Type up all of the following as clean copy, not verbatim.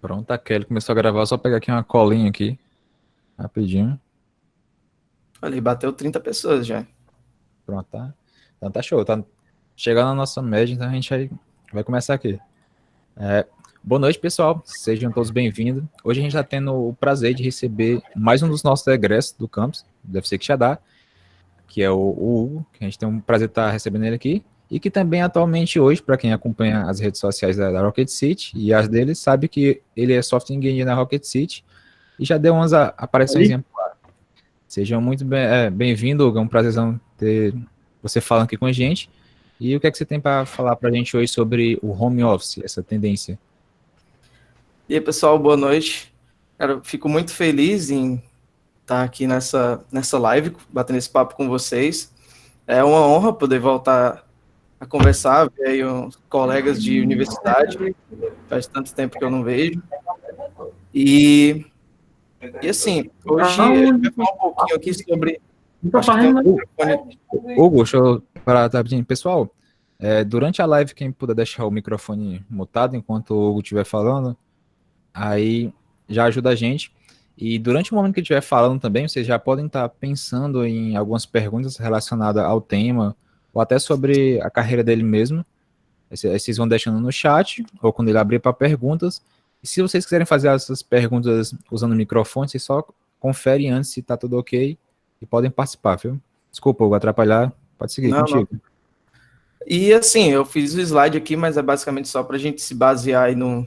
Pronto, a Kelly começou a gravar, só pegar aqui uma colinha aqui, rapidinho. Olha, bateu 30 pessoas já. Pronto, tá? Então tá show, tá chegando na nossa média, então a gente vai começar aqui. É, Boa noite, pessoal, sejam todos bem-vindos. Hoje a gente está tendo o prazer de receber mais um dos nossos egressos do campus, deve ser Quixadá, que é o Hugo, que a gente tem um prazer de estar recebendo ele aqui, e que também atualmente hoje, para quem acompanha as redes sociais da Rocket City e as dele, sabe que ele é software engineer na Rocket City e já deu umas aparições. Sejam muito bem-vindos, Hugo. É um prazerzão ter você falando aqui com a gente. E o que é que você tem para falar para a gente hoje sobre o home office, essa tendência? E aí, pessoal, boa noite. Cara, eu fico muito feliz em estar aqui nessa live, batendo esse papo com vocês. É uma honra poder voltar a conversar, ver aí uns colegas de universidade, faz tanto tempo que eu não vejo. E assim, hoje a gente vai falar um pouquinho aqui sobre. Acho que tem um microfone. Hugo, deixa eu parar rapidinho. Pessoal, durante a live, quem puder deixar o microfone mutado enquanto o Hugo estiver falando, aí já ajuda a gente. E durante o momento que estiver falando também, vocês já podem estar pensando em algumas perguntas relacionadas ao tema, ou até sobre a carreira dele mesmo. Vocês vão deixando no chat, ou quando ele abrir para perguntas. E se vocês quiserem fazer essas perguntas usando o microfone, vocês só conferem antes se está tudo ok e podem participar, viu? Desculpa, eu vou atrapalhar. Pode seguir Não, não. contigo. E assim, eu fiz o slide aqui, mas é basicamente só para a gente se basear e no,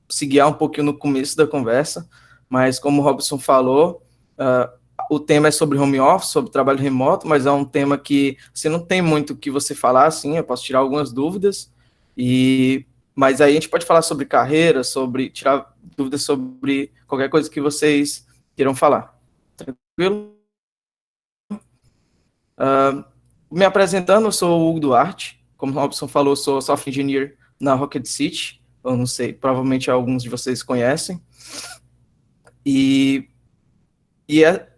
se guiar um pouquinho no começo da conversa. Mas como o Robson falou, o tema é sobre home office, sobre trabalho remoto, mas é um tema que você não tem muito o que você falar, assim, eu posso tirar algumas dúvidas, mas aí a gente pode falar sobre carreira, sobre tirar dúvidas sobre qualquer coisa que vocês queiram falar. Tranquilo? Me apresentando, eu sou o Hugo Duarte, como o Robson falou, sou software engineer na Rocket City, eu não sei, provavelmente alguns de vocês conhecem, e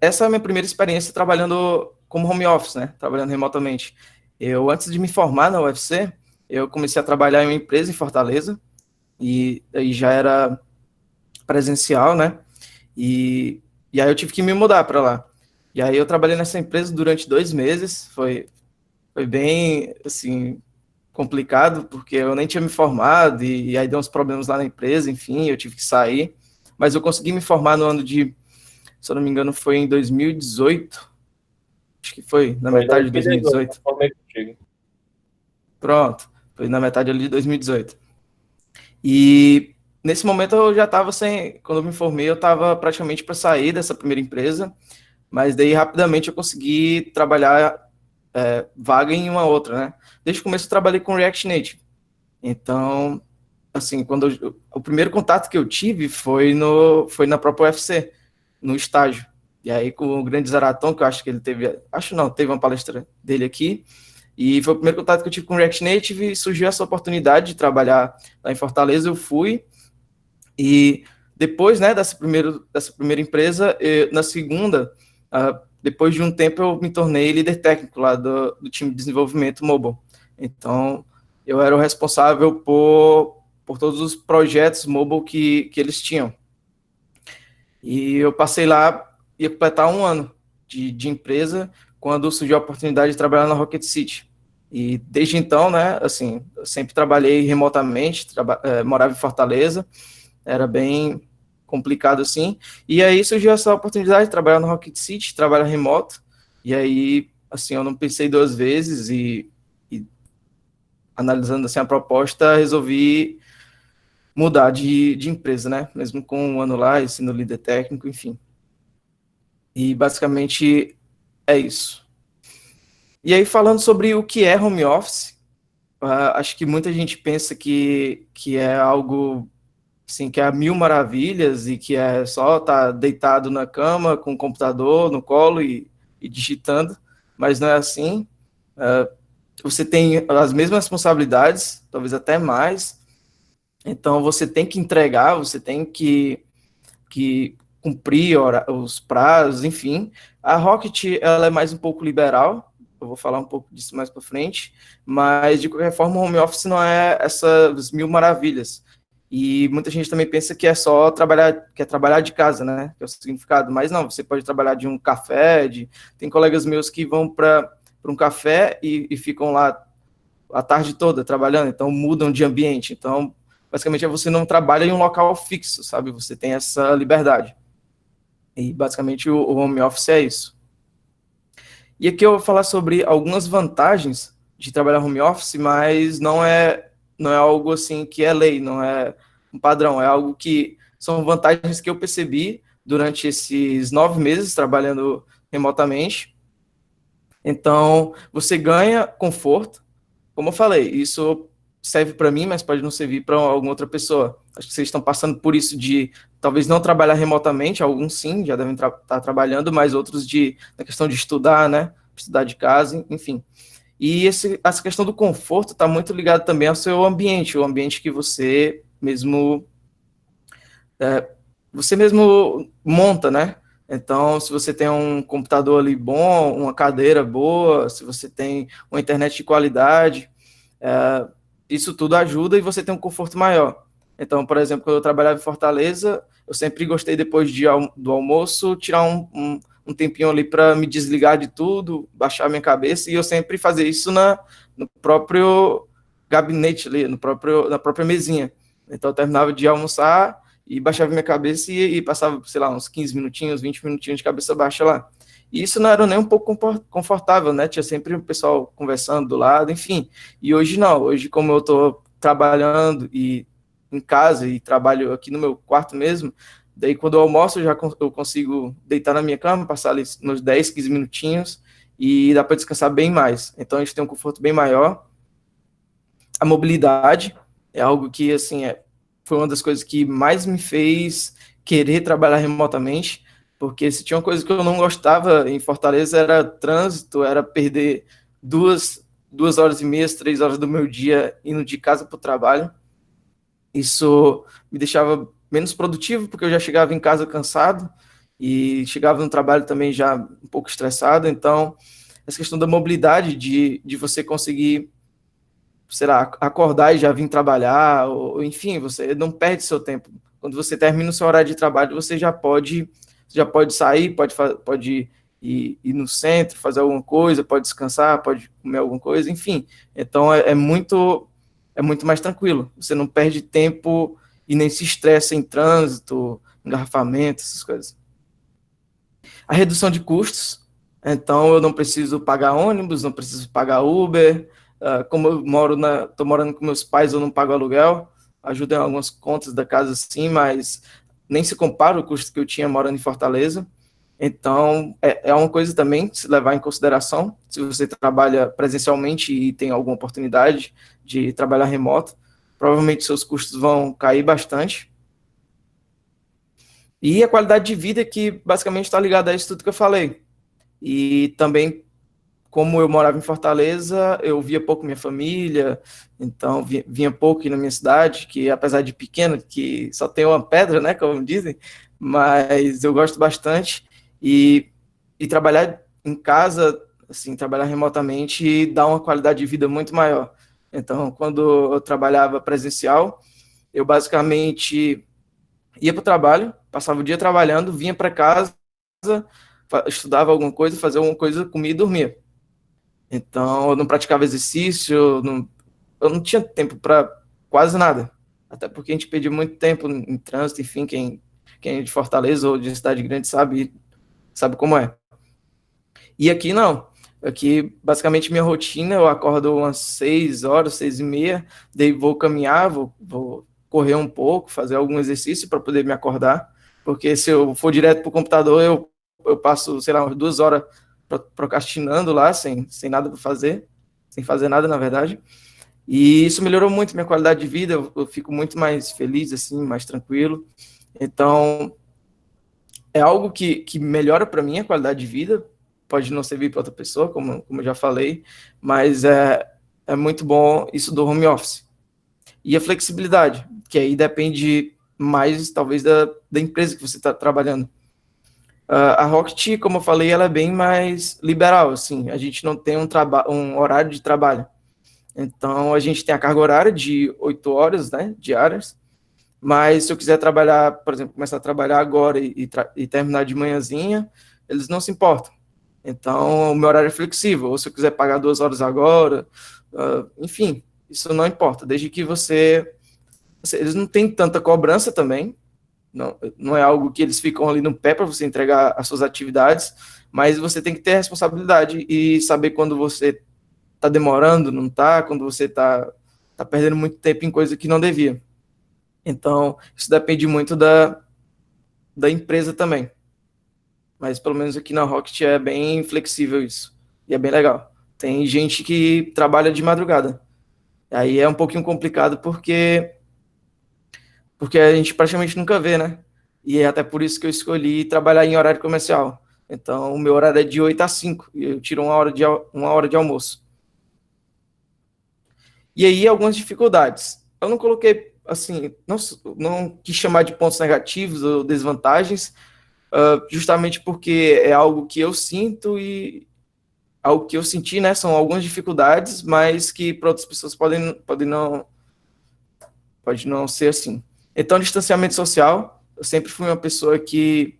essa é a minha primeira experiência trabalhando como home office, né? Trabalhando remotamente. Eu, antes de me formar na UFC, eu comecei a trabalhar em uma empresa em Fortaleza, e aí já era presencial, né? E aí eu tive que me mudar para lá. E aí eu trabalhei nessa empresa durante 2 meses, foi bem, assim, complicado, porque eu nem tinha me formado, e aí deu uns problemas lá na empresa, enfim, eu tive que sair. Mas eu consegui me formar no ano de, se eu não me engano, foi em 2018. Acho que foi na metade de 2018. Pronto, foi na metade ali de 2018. E nesse momento eu já estava sem. Quando eu me formei, eu estava praticamente para sair dessa primeira empresa, mas daí rapidamente eu consegui trabalhar vaga em uma outra, né? Desde o começo eu trabalhei com React Native. Então, assim, o primeiro contato que eu tive foi na própria UFC, no estágio. E aí com o grande Zaraton, que eu acho que ele teve, acho não, teve uma palestra dele aqui, e foi o primeiro contato que eu tive com React Native, e surgiu essa oportunidade de trabalhar lá em Fortaleza, eu fui, e depois, né, dessa primeira empresa, na segunda, depois de um tempo eu me tornei líder técnico lá do time de desenvolvimento mobile. Então, eu era o responsável por todos os projetos mobile que eles tinham. E eu passei lá, ia completar um ano de empresa, quando surgiu a oportunidade de trabalhar na Rocket City. E desde então, né, assim, eu sempre trabalhei remotamente, morava em Fortaleza, era bem complicado assim. E aí surgiu essa oportunidade de trabalhar na Rocket City, trabalhar remoto. E aí, assim, eu não pensei duas vezes e analisando assim a proposta, resolvi mudar de empresa, né? Mesmo com um ano lá, sendo líder técnico, enfim. E basicamente é isso. E aí, falando sobre o que é home office, acho que muita gente pensa que é algo assim, que é a mil maravilhas e que é só estar deitado na cama com o computador no colo e digitando, mas não é assim. Você tem as mesmas responsabilidades, talvez até mais, então você tem que entregar, você tem que cumprir os prazos, enfim. A Rocket, ela é mais um pouco liberal, eu vou falar um pouco disso mais para frente, mas de qualquer forma o home office não é essas mil maravilhas. E muita gente também pensa que é só trabalhar, que é trabalhar de casa, né? Que é o significado. Mas não, você pode trabalhar de um café, tem colegas meus que vão para um café e ficam lá a tarde toda trabalhando, então mudam de ambiente. Então, basicamente, você não trabalha em um local fixo, sabe? Você tem essa liberdade. E, basicamente, o home office é isso. E aqui eu vou falar sobre algumas vantagens de trabalhar home office, mas não é algo assim que é lei, não é um padrão, é algo que são vantagens que eu percebi durante esses 9 meses trabalhando remotamente. Então, você ganha conforto, como eu falei, isso serve para mim, mas pode não servir para alguma outra pessoa. Acho que vocês estão passando por isso de talvez não trabalhar remotamente, alguns sim, já devem estar trabalhando, mas outros na questão de estudar, né? Estudar de casa, enfim. E essa questão do conforto está muito ligado também ao seu ambiente, o ambiente que você mesmo monta, né? Então, se você tem um computador ali bom, uma cadeira boa, se você tem uma internet de qualidade, isso tudo ajuda e você tem um conforto maior. Então, por exemplo, quando eu trabalhava em Fortaleza, eu sempre gostei, depois do almoço, tirar um tempinho ali para me desligar de tudo, baixar minha cabeça, e eu sempre fazia isso no próprio gabinete ali, na própria mesinha. Então, eu terminava de almoçar e baixava minha cabeça e passava, sei lá, uns 15 minutinhos, 20 minutinhos de cabeça baixa lá. E isso não era nem um pouco confortável, né? Tinha sempre o pessoal conversando do lado, enfim. E hoje não. Hoje, como eu estou trabalhando em casa e trabalho aqui no meu quarto mesmo, daí quando eu almoço eu consigo deitar na minha cama, passar ali uns 10, 15 minutinhos e dá para descansar bem mais. Então a gente tem um conforto bem maior. A mobilidade é algo que, assim, foi uma das coisas que mais me fez querer trabalhar remotamente, porque se tinha uma coisa que eu não gostava em Fortaleza era trânsito, era perder 2 horas e meia, 3 horas do meu dia indo de casa para o trabalho. Isso me deixava menos produtivo, porque eu já chegava em casa cansado e chegava no trabalho também já um pouco estressado. Então, essa questão da mobilidade, de você conseguir, sei lá, acordar e já vir trabalhar, ou enfim, você não perde seu tempo. Quando você termina o seu horário de trabalho, você já pode sair, pode ir no centro, fazer alguma coisa, pode descansar, pode comer alguma coisa, enfim. Então é muito mais tranquilo. Você não perde tempo e nem se estressa em trânsito, engarrafamento, essas coisas. A redução de custos. Então eu não preciso pagar ônibus, não preciso pagar Uber. Como eu tô morando com meus pais, eu não pago aluguel. Ajuda em algumas contas da casa, sim, mas nem se compara o custo que eu tinha morando em Fortaleza. Então, é uma coisa também se levar em consideração, se você trabalha presencialmente e tem alguma oportunidade de trabalhar remoto, provavelmente seus custos vão cair bastante. E a qualidade de vida que basicamente está ligada a isso tudo que eu falei. E também, como eu morava em Fortaleza, eu via pouco minha família, então vinha pouco aqui na minha cidade, que apesar de pequena, que só tem uma pedra, né, como dizem, mas eu gosto bastante. E trabalhar em casa, assim, trabalhar remotamente dá uma qualidade de vida muito maior. Então, quando eu trabalhava presencial, eu basicamente ia para o trabalho, passava o dia trabalhando, vinha para casa, estudava alguma coisa, fazia alguma coisa, comia e dormia. Então, eu não praticava exercício, eu não tinha tempo para quase nada. Até porque a gente perdia muito tempo em trânsito, enfim, quem é de Fortaleza ou de cidade grande sabe como é. E aqui não. Aqui, basicamente, minha rotina, eu acordo umas 6 horas, 6h30, daí vou caminhar, vou correr um pouco, fazer algum exercício para poder me acordar, porque se eu for direto para o computador, eu passo, sei lá, umas 2 horas procrastinando lá, sem nada para fazer, sem fazer nada, na verdade. E isso melhorou muito minha qualidade de vida, eu fico muito mais feliz, assim, mais tranquilo. Então, é algo que melhora para mim a qualidade de vida, pode não servir para outra pessoa, como eu já falei, mas é muito bom isso do home office. E a flexibilidade, que aí depende mais, talvez, da empresa que você está trabalhando. A Rocket, como eu falei, ela é bem mais liberal, assim, a gente não tem um horário de trabalho. Então, a gente tem a carga horária de 8 horas, né, diárias, Mas se eu quiser trabalhar, por exemplo, começar a trabalhar agora e terminar de manhãzinha, eles não se importam. Então, o meu horário é flexível. Ou se eu quiser pagar 2 horas agora, enfim, isso não importa. Desde que eles não têm tanta cobrança também. Não é algo que eles ficam ali no pé para você entregar as suas atividades, mas você tem que ter responsabilidade e saber quando você está demorando, não está, quando você tá perdendo muito tempo em coisa que não devia. Então, isso depende muito da empresa também. Mas pelo menos aqui na Rocket é bem flexível isso. E é bem legal. Tem gente que trabalha de madrugada. Aí é um pouquinho complicado porque a gente praticamente nunca vê, né? E é até por isso que eu escolhi trabalhar em horário comercial. Então, o meu horário é de 8 às 5 e eu tiro uma hora de almoço. E aí, algumas dificuldades. Eu não coloquei, assim, não quis chamar de pontos negativos ou desvantagens, justamente porque é algo que eu sinto e algo que eu senti, né? São algumas dificuldades, mas que para outras pessoas pode não ser assim. Então, distanciamento social, eu sempre fui uma pessoa que,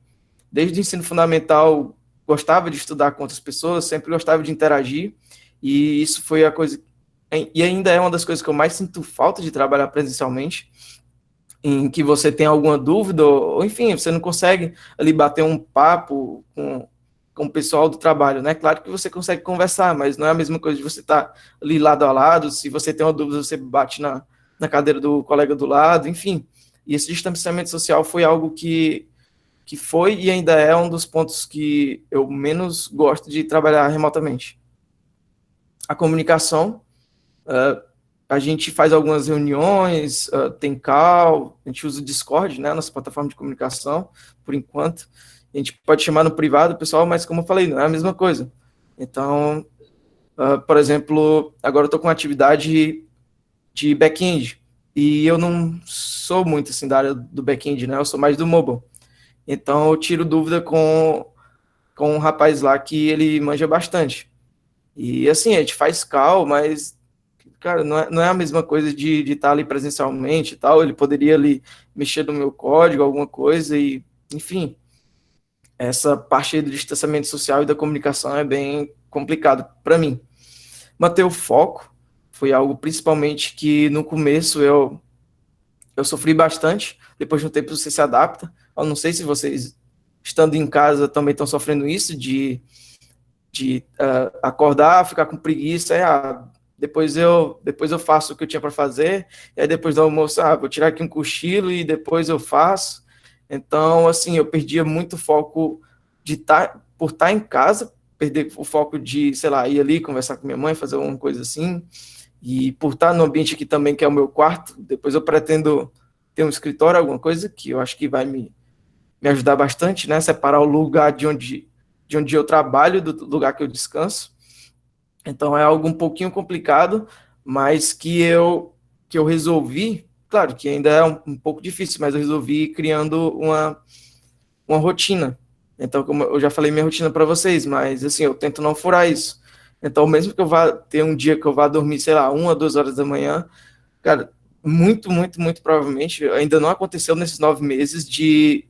desde o ensino fundamental, gostava de estudar com outras pessoas, sempre gostava de interagir, e isso foi a coisa, e ainda é uma das coisas que eu mais sinto falta de trabalhar presencialmente, em que você tem alguma dúvida, ou enfim, você não consegue ali bater um papo com o pessoal do trabalho, né? Claro que você consegue conversar, mas não é a mesma coisa de você estar ali lado a lado, se você tem uma dúvida, você bate na cadeira do colega do lado, enfim. E esse distanciamento social foi algo que foi e ainda é um dos pontos que eu menos gosto de trabalhar remotamente. A comunicação, a gente faz algumas reuniões, tem call, a gente usa o Discord, né, nossa plataforma de comunicação, por enquanto. A gente pode chamar no privado, pessoal, mas como eu falei, não é a mesma coisa. Então, por exemplo, agora eu estou com uma atividade de back-end, e eu não sou muito assim da área do back-end, né, eu sou mais do mobile. Então, eu tiro dúvida com um rapaz lá que ele manja bastante. E assim, a gente faz call, mas cara, não é a mesma coisa de estar ali presencialmente e tal. Ele poderia ali mexer no meu código, alguma coisa, e, enfim, essa parte aí do distanciamento social e da comunicação é bem complicado para mim. Manter o foco foi algo principalmente que no começo eu sofri bastante, depois de um tempo você se adapta. Eu não sei se vocês, estando em casa, também estão sofrendo isso, de acordar, ficar com preguiça, depois eu faço o que eu tinha para fazer, e aí depois do almoço, vou tirar aqui um cochilo e depois eu faço. Então, assim, eu perdia muito foco por estar em casa, perder o foco de, sei lá, ir ali conversar com minha mãe, fazer alguma coisa assim, e por estar no ambiente aqui também, que é o meu quarto, depois eu pretendo ter um escritório, alguma coisa, que eu acho que vai me ajudar bastante, né? Separar o lugar de onde eu trabalho do lugar que eu descanso. Então é algo um pouquinho complicado, mas que eu resolvi, claro que ainda é um pouco difícil, mas eu resolvi criando uma rotina. Então, como eu já falei minha rotina para vocês, mas assim, eu tento não furar isso. Então, mesmo que eu vá ter um dia que eu vá dormir, sei lá, 1 a 2 horas da manhã, cara, muito, muito, muito provavelmente, ainda não aconteceu nesses 9 meses de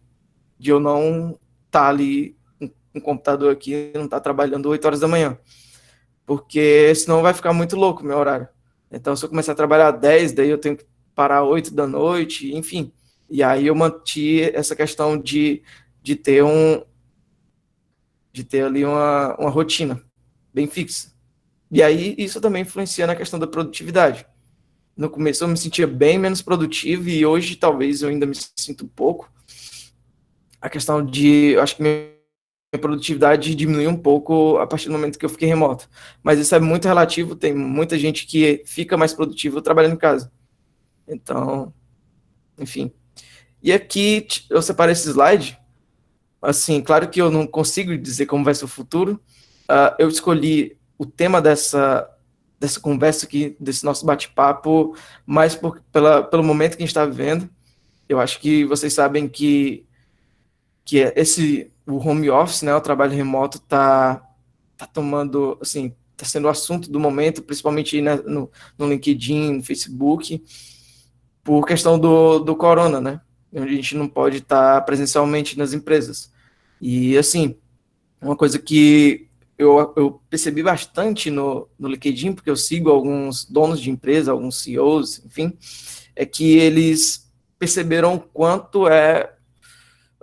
eu não estar ali com o computador aqui, não estar trabalhando 8 horas da manhã, porque senão vai ficar muito louco o meu horário. Então, se eu começar a trabalhar 10, daí eu tenho que parar 8 da noite, enfim. E aí eu manti essa questão de ter de ter ali uma rotina bem fixa. E aí isso também influencia na questão da produtividade. No começo eu me sentia bem menos produtivo e hoje talvez eu ainda me sinto um pouco. A questão eu acho que minha produtividade diminuiu um pouco a partir do momento que eu fiquei remoto. Mas isso é muito relativo, tem muita gente que fica mais produtivo trabalhando em casa. Então, enfim. E aqui eu separei esse slide. Assim, claro que eu não consigo dizer como vai ser o futuro. Eu escolhi o tema dessa conversa aqui, desse nosso bate-papo, mais pelo momento que a gente está vivendo. Eu acho que vocês sabem que o home office, né, o trabalho remoto tá tomando, assim, tá sendo o assunto do momento, principalmente, né, no LinkedIn, no Facebook. por questão do corona, né? Onde a gente não pode estar presencialmente nas empresas. E, assim, uma coisa que eu percebi bastante no LinkedIn, porque eu sigo alguns donos de empresa, alguns CEOs, enfim, é que eles perceberam o quanto é,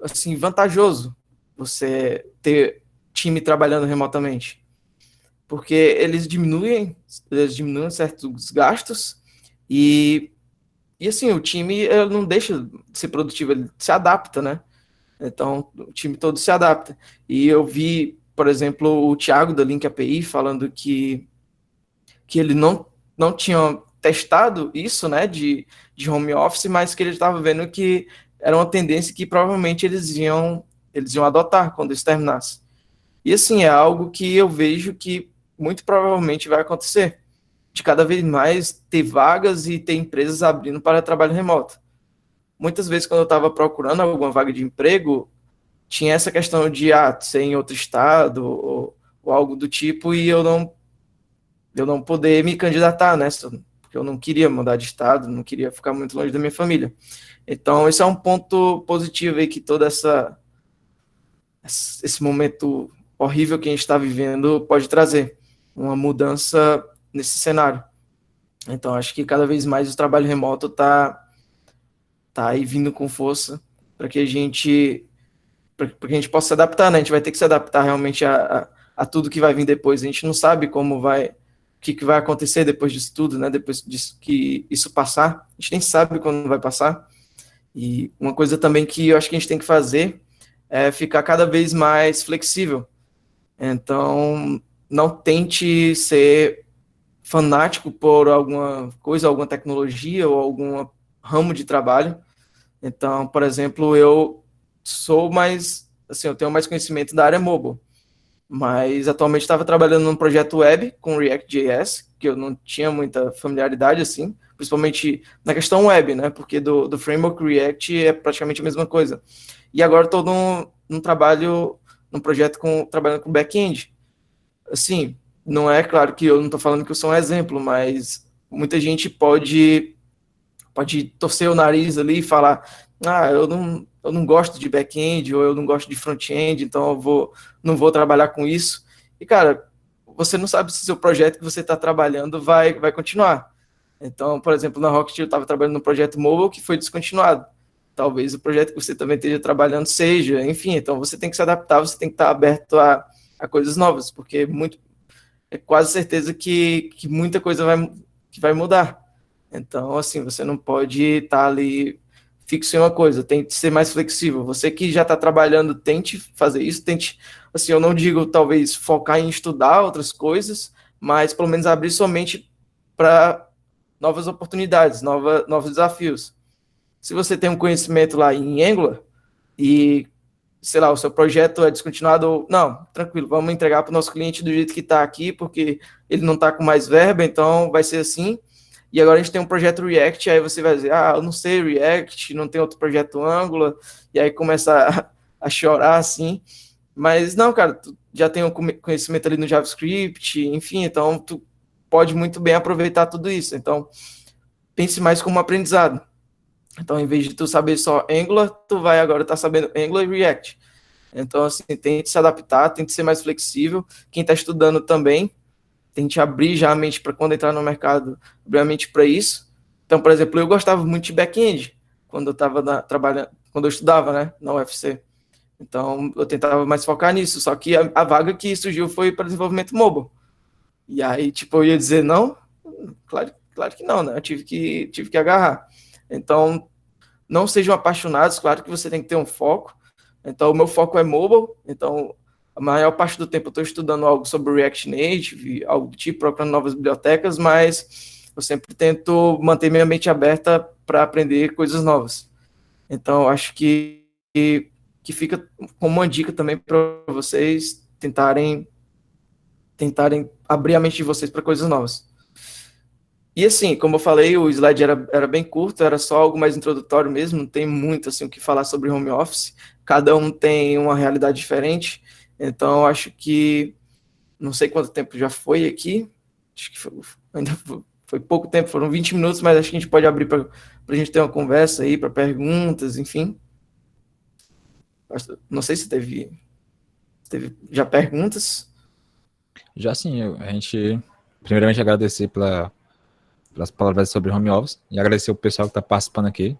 assim, vantajoso você ter time trabalhando remotamente. Porque eles diminuem certos gastos e, assim, o time ele não deixa de ser produtivo, ele se adapta, né? Então, o time todo se adapta. E eu vi, por exemplo, o Thiago da Link API falando que ele não tinha testado isso, né, de home office, mas que ele estava vendo que era uma tendência que provavelmente eles iam adotar quando isso terminasse. E assim, é algo que eu vejo que muito provavelmente vai acontecer, de cada vez mais ter vagas e ter empresas abrindo para trabalho remoto. Muitas vezes, quando eu estava procurando alguma vaga de emprego, tinha essa questão de ser em outro estado ou algo do tipo, e eu não poder me candidatar, né? Porque eu não queria mudar de estado, não queria ficar muito longe da minha família. Então, esse é um ponto positivo aí que esse momento horrível que a gente está vivendo pode trazer uma mudança nesse cenário. Então, acho que cada vez mais o trabalho remoto tá aí vindo com força para que a gente possa se adaptar, né? A gente vai ter que se adaptar realmente a tudo que vai vir depois. A gente não sabe o que vai acontecer depois disso tudo, né? Depois disso que isso passar. A gente nem sabe quando vai passar. E uma coisa também que eu acho que a gente tem que fazer é ficar cada vez mais flexível. Então, não tente ser fanático por alguma coisa, alguma tecnologia ou algum ramo de trabalho. Então, por exemplo, eu sou mais, assim, eu tenho mais conhecimento da área mobile, mas atualmente estava trabalhando num projeto web com React.js, que eu não tinha muita familiaridade, assim, principalmente na questão web, né, porque do framework React é praticamente a mesma coisa. E agora estou num trabalho, num projeto trabalhando com back-end. Assim, não é claro que eu não estou falando que eu sou um exemplo, mas muita gente pode torcer o nariz ali e falar, eu não gosto de back-end, ou eu não gosto de front-end, então não vou trabalhar com isso. E, cara, você não sabe se o seu projeto que você está trabalhando vai continuar. Então, por exemplo, na Rocket eu estava trabalhando num projeto mobile que foi descontinuado. Talvez o projeto que você também esteja trabalhando seja, enfim, então você tem que se adaptar, você tem que estar aberto a coisas novas, porque é quase certeza que muita coisa que vai mudar. Então, assim, você não pode estar ali fixo em uma coisa, tem que ser mais flexível. Você que já está trabalhando, tente fazer isso, tente, assim, eu não digo talvez focar em estudar outras coisas, mas pelo menos abrir sua mente para novas oportunidades, novos desafios. Se você tem um conhecimento lá em Angular e, sei lá, o seu projeto é descontinuado, não, tranquilo, vamos entregar para o nosso cliente do jeito que está aqui, porque ele não está com mais verba, então vai ser assim. E agora a gente tem um projeto React, aí você vai dizer, eu não sei React, não tem outro projeto Angular, e aí começa a chorar, assim. Mas não, cara, tu já tem um conhecimento ali no JavaScript, enfim, então tu pode muito bem aproveitar tudo isso. Então, pense mais como um aprendizado. Então, em vez de tu saber só Angular, tu vai agora estar sabendo Angular e React. Então, assim, tente se adaptar, tente ser mais flexível. Quem está estudando também, tente abrir já a mente para quando entrar no mercado, abrir a mente para isso. Então, por exemplo, eu gostava muito de back-end quando eu estava trabalhando, quando eu estudava, né, na UFC. Então, eu tentava mais focar nisso, só que a vaga que surgiu foi para desenvolvimento mobile. E aí, tipo, eu ia dizer não? Claro que não, né? Eu tive que agarrar. Então, não sejam apaixonados, claro que você tem que ter um foco. Então, o meu foco é mobile, então a maior parte do tempo eu estou estudando algo sobre React Native, algo do tipo, procurando novas bibliotecas, mas eu sempre tento manter minha mente aberta para aprender coisas novas. Então, acho que fica como uma dica também para vocês tentarem abrir a mente de vocês para coisas novas. E assim, como eu falei, o slide era bem curto, era só algo mais introdutório mesmo, não tem muito assim o que falar sobre home office, cada um tem uma realidade diferente, então acho que, não sei quanto tempo já foi aqui, acho que ainda foi pouco tempo, foram 20 minutos, mas acho que a gente pode abrir para para a gente ter uma conversa aí, para perguntas, enfim. Não sei se teve já perguntas. Já sim, a gente primeiramente agradecer pelas palavras sobre home office e agradecer o pessoal que está participando aqui.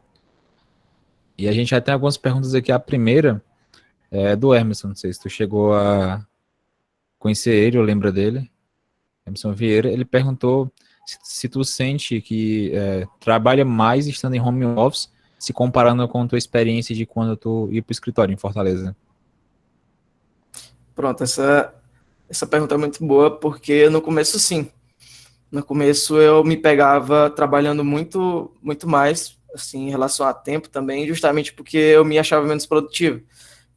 E a gente já tem algumas perguntas aqui. A primeira é do Emerson, não sei se tu chegou a conhecer ele ou lembra dele. Emerson Vieira, ele perguntou se tu sente que trabalha mais estando em home office, se comparando com a tua experiência de quando tu ia para o escritório em Fortaleza. Pronto, essa pergunta é muito boa, porque no começo, sim. No começo eu me pegava trabalhando muito, muito mais, assim, em relação a tempo também, justamente porque eu me achava menos produtivo.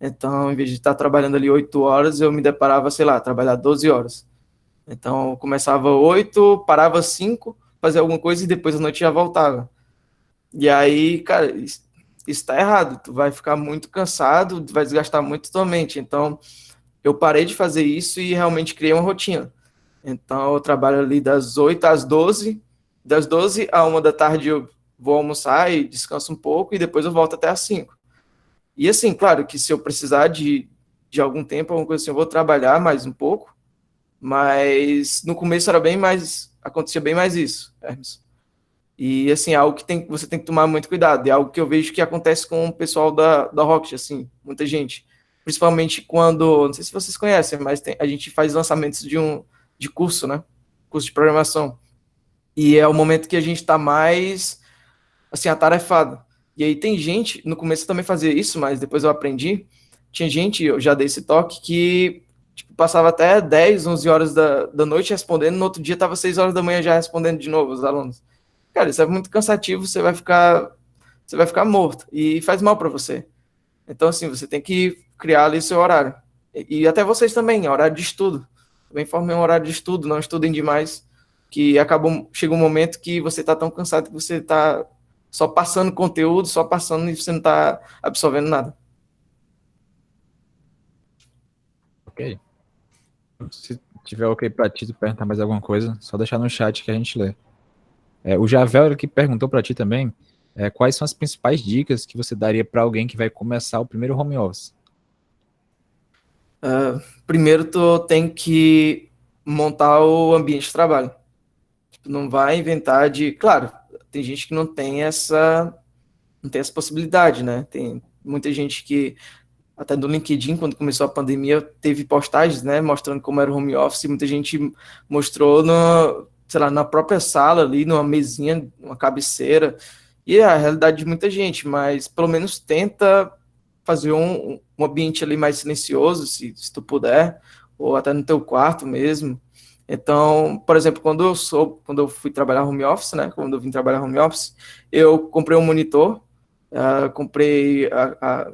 Então, em vez de estar trabalhando ali 8 horas, eu me deparava, sei lá, trabalhar 12 horas. Então, eu começava 8, parava 5, fazia alguma coisa e depois à noite já voltava. E aí, cara, isso tá errado. Tu vai ficar muito cansado, tu vai desgastar muito tua mente. Então, eu parei de fazer isso e realmente criei uma rotina. Então, eu trabalho ali das 8 às 12, das 12 à 1 da tarde eu vou almoçar e descanso um pouco e depois eu volto até às 5. E assim, claro que se eu precisar de algum tempo, alguma coisa assim, eu vou trabalhar mais um pouco, mas no começo era bem mais, acontecia bem mais isso, Hermes. E assim, é algo que você tem que tomar muito cuidado, é algo que eu vejo que acontece com o pessoal da Rocket, assim, muita gente. Principalmente quando, não sei se vocês conhecem, mas a gente faz lançamentos de curso, né? Curso de programação. E é o momento que a gente está mais, assim, atarefado. E aí tem gente, no começo eu também fazia isso, mas depois eu aprendi, tinha gente, eu já dei esse toque, que tipo, passava até 10, 11 horas da noite respondendo, no outro dia estava 6 horas da manhã já respondendo de novo os alunos. Cara, isso é muito cansativo, você vai ficar morto e faz mal para você. Então, assim, você tem que criar ali seu horário. E até vocês também, horário de estudo. Também formem um horário de estudo, não estudem demais, que chega um momento que você está tão cansado que você está só passando conteúdo, só passando e você não está absorvendo nada. Ok. Se tiver ok para ti, tu perguntar mais alguma coisa, só deixar no chat que a gente lê. O Javel que perguntou para ti também, quais são as principais dicas que você daria para alguém que vai começar o primeiro home office? Primeiro, tu tem que montar o ambiente de trabalho. Tipo, não vai inventar de... Claro, tem gente que não tem essa possibilidade, né? Tem muita gente que até no LinkedIn, quando começou a pandemia, teve postagens, né, mostrando como era o home office, e muita gente mostrou sei lá, na própria sala ali, numa mesinha, uma cabeceira, e é a realidade de muita gente, mas pelo menos tenta fazer um ambiente ali mais silencioso, se tu puder, ou até no teu quarto mesmo. Então, por exemplo, quando eu fui trabalhar home office, né, quando eu vim trabalhar home office, eu comprei um monitor. Comprei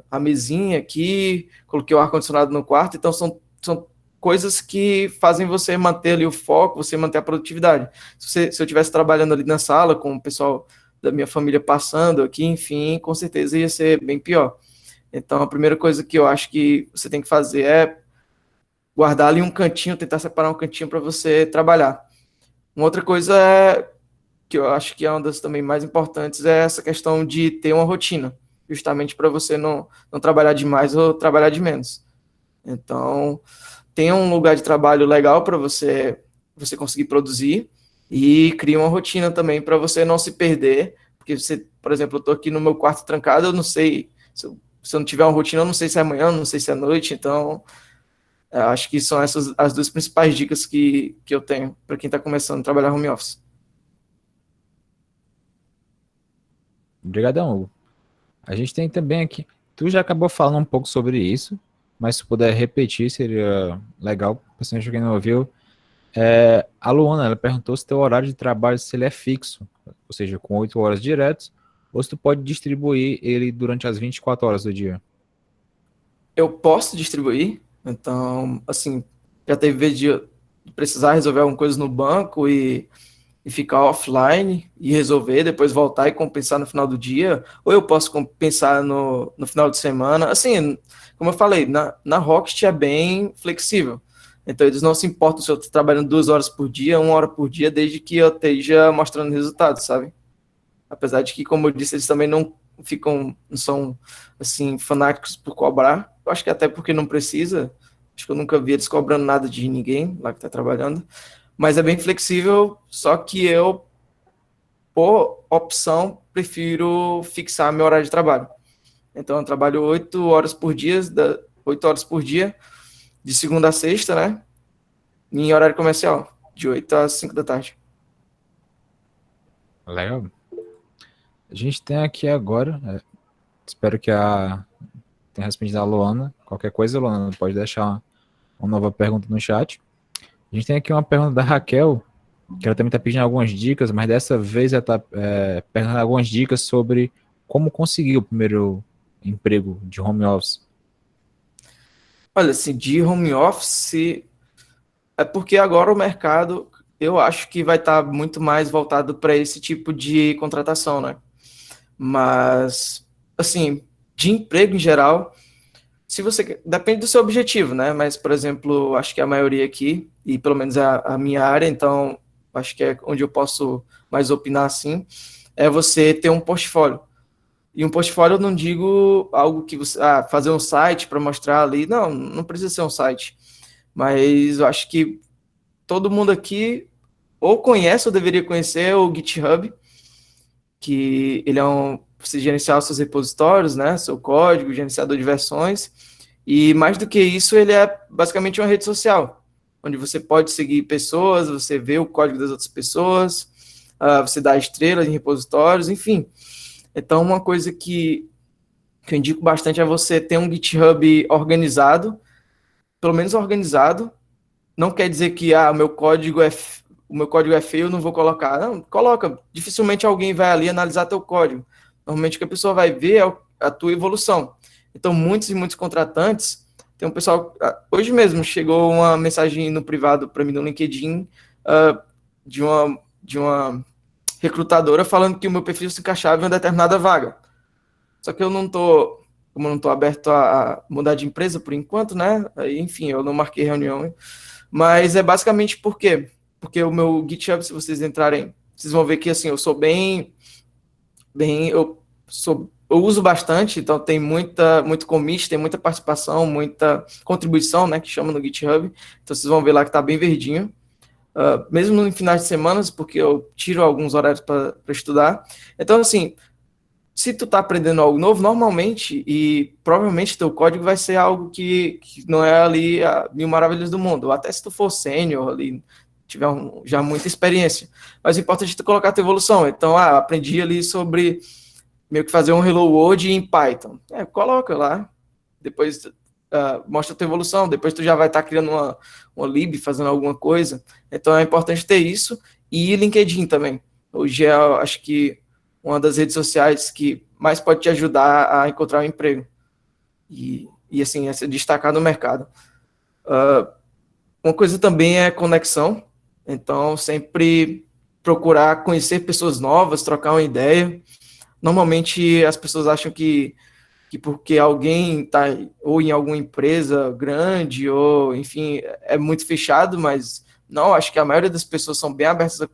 a mesinha aqui, coloquei o ar-condicionado no quarto, então são coisas que fazem você manter ali o foco, você manter a produtividade. Se eu estivesse trabalhando ali na sala com o pessoal da minha família passando aqui, enfim, com certeza ia ser bem pior. Então, a primeira coisa que eu acho que você tem que fazer é guardar ali um cantinho, tentar separar um cantinho para você trabalhar. Uma outra coisa que eu acho que é uma das também mais importantes é essa questão de ter uma rotina, justamente para você não trabalhar demais ou trabalhar de menos. Então, tenha um lugar de trabalho legal para você conseguir produzir e cria uma rotina também para você não se perder, porque você, por exemplo, eu estou aqui no meu quarto trancado, eu não sei, se eu não tiver uma rotina, eu não sei se é amanhã, não sei se é noite, então acho que são essas as duas principais dicas que eu tenho para quem está começando a trabalhar home office. Obrigadão, Hugo. A gente tem também aqui, tu já acabou falando um pouco sobre isso, mas se puder repetir, seria legal, principalmente quem não ouviu. A Luana, ela perguntou se teu horário de trabalho se ele é fixo, ou seja, com 8 horas diretas, ou se tu pode distribuir ele durante as 24 horas do dia. Eu posso distribuir, então, assim, já teve vez de eu precisar resolver alguma coisa no banco e ficar offline e resolver, depois voltar e compensar no final do dia, ou eu posso compensar no final de semana. Assim, como eu falei, na Rocket é bem flexível. Então, eles não se importam se eu estou trabalhando 2 horas por dia, 1 hora por dia, desde que eu esteja mostrando resultados, sabe? Apesar de que, como eu disse, eles também não são, assim, fanáticos por cobrar. Eu acho que até porque não precisa. Acho que eu nunca vi eles cobrando nada de ninguém lá que está trabalhando. Mas é bem flexível, só que eu, por opção, prefiro fixar meu horário de trabalho. Então, eu trabalho 8 horas por dia, de segunda a sexta, né? Em horário comercial, de 8 às 5 da tarde. Legal. A gente tem aqui agora, espero que tenha respondido a Luana. Qualquer coisa, Luana, pode deixar uma nova pergunta no chat. A gente tem aqui uma pergunta da Raquel, que ela também está pedindo algumas dicas, mas dessa vez ela está perguntando algumas dicas sobre como conseguir o primeiro emprego de home office. Olha, assim, de home office, é porque agora o mercado, eu acho que vai estar muito mais voltado para esse tipo de contratação, né? Mas, assim, de emprego em geral, se você depende do seu objetivo, né? Mas, por exemplo, acho que a maioria aqui, e pelo menos a minha área, então acho que é onde eu posso mais opinar assim, é você ter um portfólio. E um portfólio eu não digo algo que você fazer um site para mostrar ali, não, não precisa ser um site. Mas eu acho que todo mundo aqui ou conhece ou deveria conhecer o GitHub, que ele é você gerenciar os seus repositórios, né, seu código, gerenciador de versões, e mais do que isso, ele é basicamente uma rede social, onde você pode seguir pessoas, você vê o código das outras pessoas, você dá estrelas em repositórios, enfim. Então, uma coisa que eu indico bastante é você ter um GitHub organizado, pelo menos organizado. Não quer dizer que o meu código é feio, eu não vou colocar. Não, coloca. Dificilmente alguém vai ali analisar teu código. Normalmente o que a pessoa vai ver é a tua evolução. Então, muitos e muitos contratantes, tem um pessoal... Hoje mesmo chegou uma mensagem no privado para mim no LinkedIn de uma recrutadora falando que o meu perfil se encaixava em uma determinada vaga. Só que como eu não estou aberto a mudar de empresa por enquanto, né? Aí, enfim, eu não marquei reunião. Mas é basicamente por quê? Porque o meu GitHub, se vocês entrarem, vocês vão ver que assim, eu sou eu uso bastante, então tem muito commit, tem muita participação, muita contribuição, né, que chama no GitHub. Então vocês vão ver lá que está bem verdinho. Mesmo no finais de semanas, porque eu tiro alguns horários para estudar. Então, assim, se tu tá aprendendo algo novo, normalmente e provavelmente teu código vai ser algo que não é ali a mil maravilhas do mundo. Ou até se tu for sênior ali, tiver já muita experiência. Mas o importante é tu colocar a tua evolução. Então, aprendi ali sobre meio que fazer um Hello World em Python. Coloca lá. Depois mostra a tua evolução. Depois tu já vai estar criando uma lib, fazendo alguma coisa. Então, é importante ter isso. E LinkedIn também. Hoje acho que uma das redes sociais que mais pode te ajudar a encontrar um emprego. E assim, se destacar no mercado. Uma coisa também é conexão. Então, sempre procurar conhecer pessoas novas, trocar uma ideia. Normalmente, as pessoas acham que porque alguém está ou em alguma empresa grande, ou, enfim, é muito fechado, mas não, acho que a maioria das pessoas são bem abertas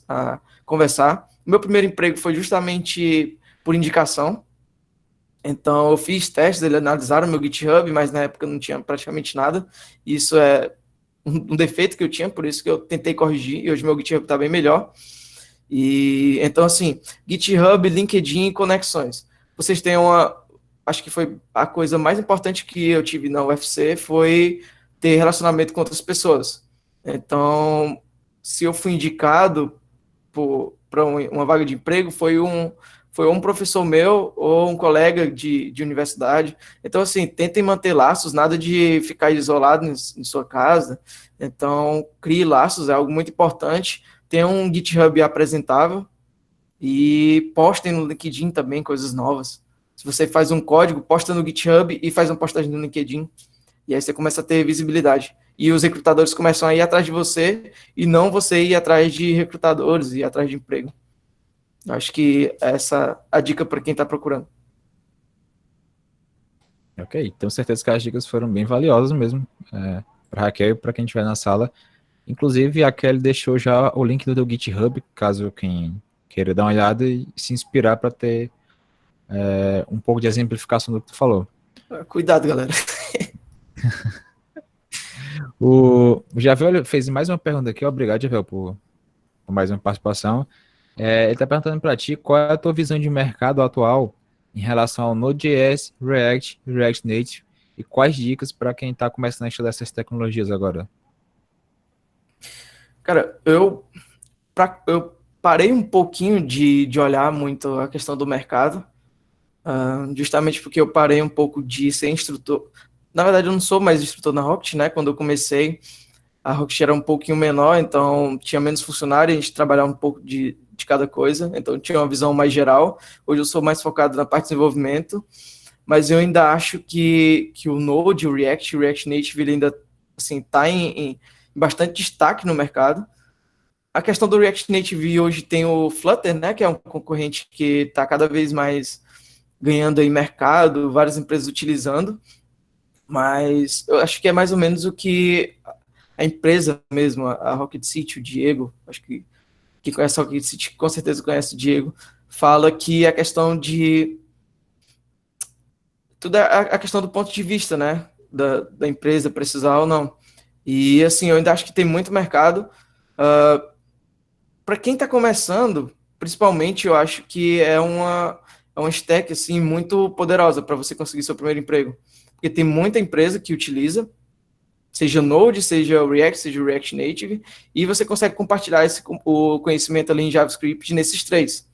a conversar. O meu primeiro emprego foi justamente por indicação. Então, eu fiz testes, eles analisaram meu GitHub, mas na época não tinha praticamente nada. Isso é um defeito que eu tinha, por isso que eu tentei corrigir, e hoje meu GitHub está bem melhor. E então, assim, GitHub, LinkedIn e conexões. Vocês têm acho que foi a coisa mais importante que eu tive na UFC foi ter relacionamento com outras pessoas. Então, se eu fui indicado para uma vaga de emprego, foi um professor meu ou um colega de universidade. Então, assim, tentem manter laços, nada de ficar isolado em sua casa. Então, crie laços, é algo muito importante. Tenha um GitHub apresentável e postem no LinkedIn também coisas novas. Se você faz um código, posta no GitHub e faz uma postagem no LinkedIn. E aí você começa a ter visibilidade. E os recrutadores começam a ir atrás de você e não você ir atrás de recrutadores e atrás de emprego. Acho que essa é a dica para quem está procurando. Ok, tenho certeza que as dicas foram bem valiosas mesmo para Raquel e para quem estiver na sala. Inclusive, a Kelly deixou já o link do GitHub, caso quem querer dar uma olhada e se inspirar para ter um pouco de exemplificação do que tu falou. Cuidado, galera. O Javel fez mais uma pergunta aqui, obrigado, Javel, por mais uma participação. Ele está perguntando para ti qual é a tua visão de mercado atual em relação ao Node.js, React, React Native e quais dicas para quem está começando a estudar essas tecnologias agora? Cara, eu parei um pouquinho de olhar muito a questão do mercado, justamente porque eu parei um pouco de ser instrutor. Na verdade, eu não sou mais instrutor na Rocket, né? Quando eu comecei, a Rocket era um pouquinho menor, então tinha menos funcionários, a gente trabalhava um pouco de cada coisa, então tinha uma visão mais geral. Hoje eu sou mais focado na parte de desenvolvimento, mas eu ainda acho que o Node, o React, o React Native, ele ainda assim, está em bastante destaque no mercado. A questão do React Native hoje tem o Flutter, né, que é um concorrente que está cada vez mais ganhando aí mercado, várias empresas utilizando, mas eu acho que é mais ou menos o que a empresa mesmo, a Rocket City, o Diego, acho que quem conhece a Rocket City com certeza conhece o Diego, fala que a questão de tudo é a questão do ponto de vista, né, da empresa precisar ou não. E assim, eu ainda acho que tem muito mercado. Para quem está começando, principalmente, eu acho que é uma stack assim, muito poderosa para você conseguir seu primeiro emprego. Porque tem muita empresa que utiliza, seja Node, seja o React, seja o React Native, e você consegue compartilhar o conhecimento ali em JavaScript nesses três.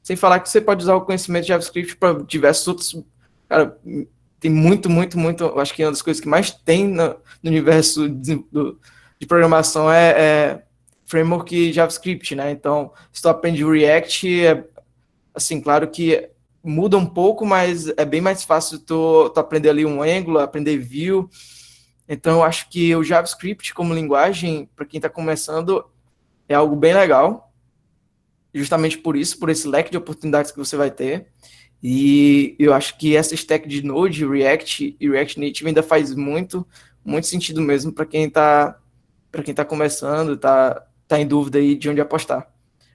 Sem falar que você pode usar o conhecimento de JavaScript para diversos outros. Cara, tem muito, eu acho que uma das coisas que mais tem no universo de programação é framework JavaScript, né? Então, se tu aprende o React, assim, claro que muda um pouco, mas é bem mais fácil tu aprender ali um Angular, aprender Vue. Então, eu acho que o JavaScript como linguagem, para quem está começando, é algo bem legal. Justamente por isso, por esse leque de oportunidades que você vai ter. E eu acho que essa stack de Node, React e React Native ainda faz muito, muito sentido mesmo para quem está começando, tá em dúvida aí de onde apostar.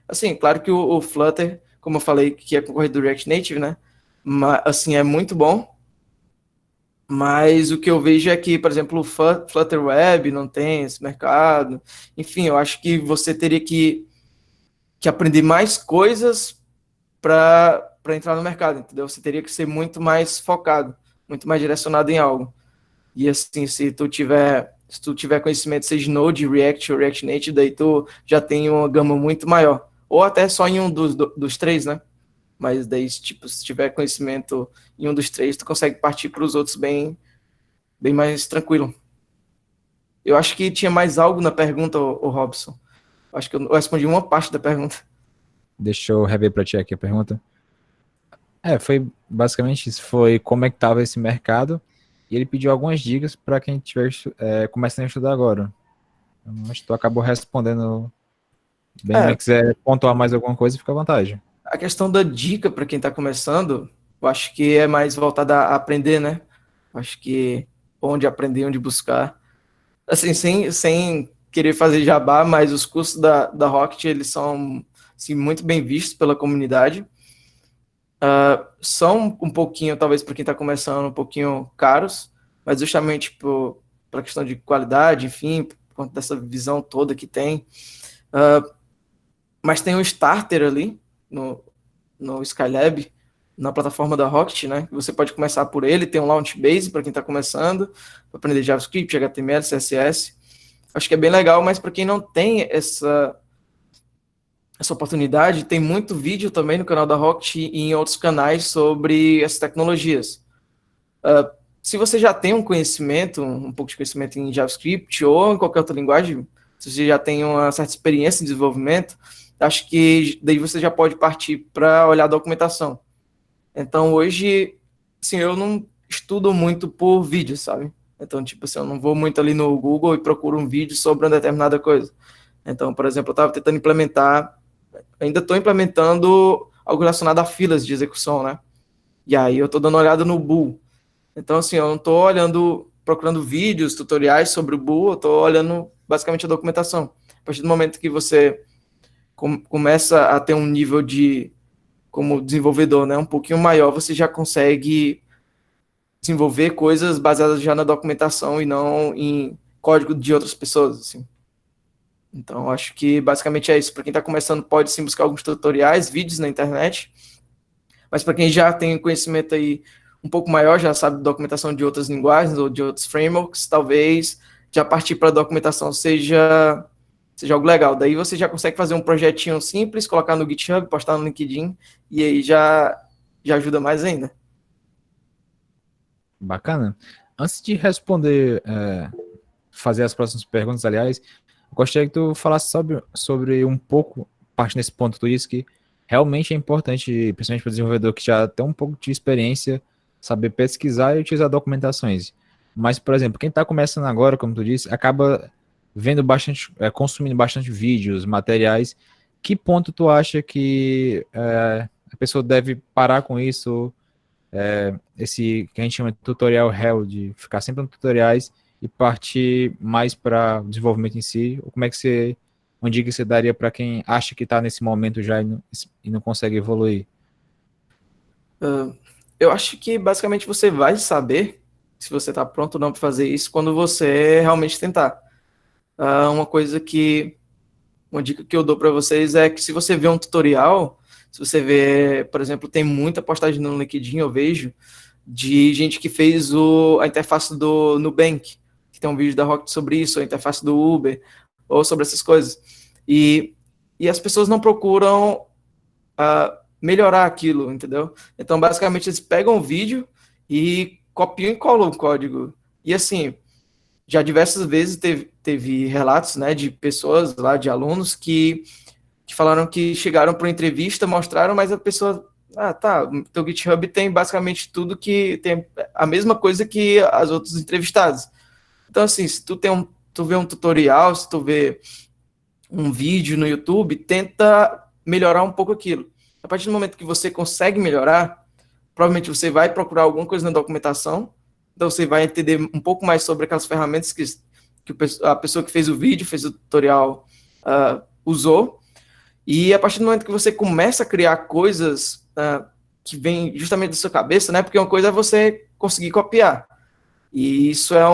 Assim, claro que o Flutter, como eu falei, que é concorrente do React Native, né? Mas, assim, é muito bom. Mas o que eu vejo é que, por exemplo, o Flutter Web não tem esse mercado. Enfim, eu acho que você teria que aprender mais coisas para entrar no mercado, entendeu? Você teria que ser muito mais focado, muito mais direcionado em algo. E assim, se tu tiver conhecimento, seja de Node, React ou React Native, daí tu já tem uma gama muito maior. Ou até só em um dos três, né? Mas daí, tipo, se tiver conhecimento em um dos três, tu consegue partir para os outros bem mais tranquilo. Eu acho que tinha mais algo na pergunta, o Robson. Acho que eu respondi uma parte da pergunta. Deixa eu rever para ti aqui a pergunta. Foi basicamente isso. Foi como é que estava esse mercado e ele pediu algumas dicas para quem estiver começando a estudar agora. Acho que tu acabou respondendo bem, mas quiser pontuar mais alguma coisa, fica à vontade. A questão da dica para quem está começando, eu acho que é mais voltada a aprender, né? Acho que onde aprender, onde buscar. Assim, sem querer fazer jabá, mas os cursos da Rocket, eles são assim, muito bem vistos pela comunidade. São um pouquinho, talvez para quem está começando, um pouquinho caros, mas justamente por questão de qualidade, enfim, por conta dessa visão toda que tem. Mas tem um starter ali no Skylab, na plataforma da Rocket, né? Você pode começar por ele, tem um Launchbase para quem está começando, para aprender JavaScript, HTML, CSS. Acho que é bem legal, mas para quem não tem essa oportunidade, tem muito vídeo também no canal da Rocket e em outros canais sobre essas tecnologias. Se você já tem um conhecimento, um pouco de conhecimento em JavaScript ou em qualquer outra linguagem, se você já tem uma certa experiência em desenvolvimento, acho que daí você já pode partir para olhar a documentação. Então, hoje, assim, eu não estudo muito por vídeo, sabe? Então, tipo assim, eu não vou muito ali no Google e procuro um vídeo sobre uma determinada coisa. Então, por exemplo, eu estava tentando ainda estou implementando algo relacionado a filas de execução, né? E aí eu estou dando uma olhada no Bool. Então, assim, eu não estou procurando vídeos, tutoriais sobre o Bool, eu estou olhando basicamente a documentação. A partir do momento que você começa a ter um nível de, como desenvolvedor, né, um pouquinho maior, você já consegue desenvolver coisas baseadas já na documentação e não em código de outras pessoas, assim. Então, acho que basicamente é isso. Para quem está começando, pode sim buscar alguns tutoriais, vídeos na internet, mas para quem já tem conhecimento aí um pouco maior, já sabe documentação de outras linguagens ou de outros frameworks, talvez já partir para a documentação seja algo legal. Daí você já consegue fazer um projetinho simples, colocar no GitHub, postar no LinkedIn, e aí já ajuda mais ainda. Bacana. Antes de responder, fazer as próximas perguntas, aliás, eu gostaria que tu falasse sobre um pouco, parte nesse ponto que tu disse, que realmente é importante, principalmente para o desenvolvedor que já tem um pouco de experiência, saber pesquisar e utilizar documentações. Mas, por exemplo, quem está começando agora, como tu disse, acaba vendo bastante, consumindo bastante vídeos, materiais. Que ponto tu acha que a pessoa deve parar com isso? Esse que a gente chama de tutorial hell, de ficar sempre nos tutoriais e partir mais para o desenvolvimento em si? Ou como é que você, uma dica que você daria para quem acha que está nesse momento já e não consegue evoluir? Eu acho que basicamente você vai saber se você está pronto ou não para fazer isso quando você realmente tentar. Uma dica que eu dou para vocês é que se você vê um tutorial, se você vê, por exemplo, tem muita postagem no LinkedIn, eu vejo, de gente que fez a interface do Nubank, que tem um vídeo da Rocket sobre isso, a interface do Uber, ou sobre essas coisas. E as pessoas não procuram melhorar aquilo, entendeu? Então, basicamente, eles pegam o vídeo e copiam e colam o código. E assim, já diversas vezes teve relatos, né, de pessoas lá, de alunos, que falaram que chegaram para uma entrevista, mostraram, mas a pessoa, tá, o teu GitHub tem basicamente tudo que tem a mesma coisa que as outras entrevistadas. Então, assim, se tu vê um tutorial, se tu vê um vídeo no YouTube, tenta melhorar um pouco aquilo. A partir do momento que você consegue melhorar, provavelmente você vai procurar alguma coisa na documentação, então você vai entender um pouco mais sobre aquelas ferramentas que a pessoa que fez o vídeo, fez o tutorial, usou, e a partir do momento que você começa a criar coisas que vêm justamente da sua cabeça, né, porque uma coisa é você conseguir copiar, e isso é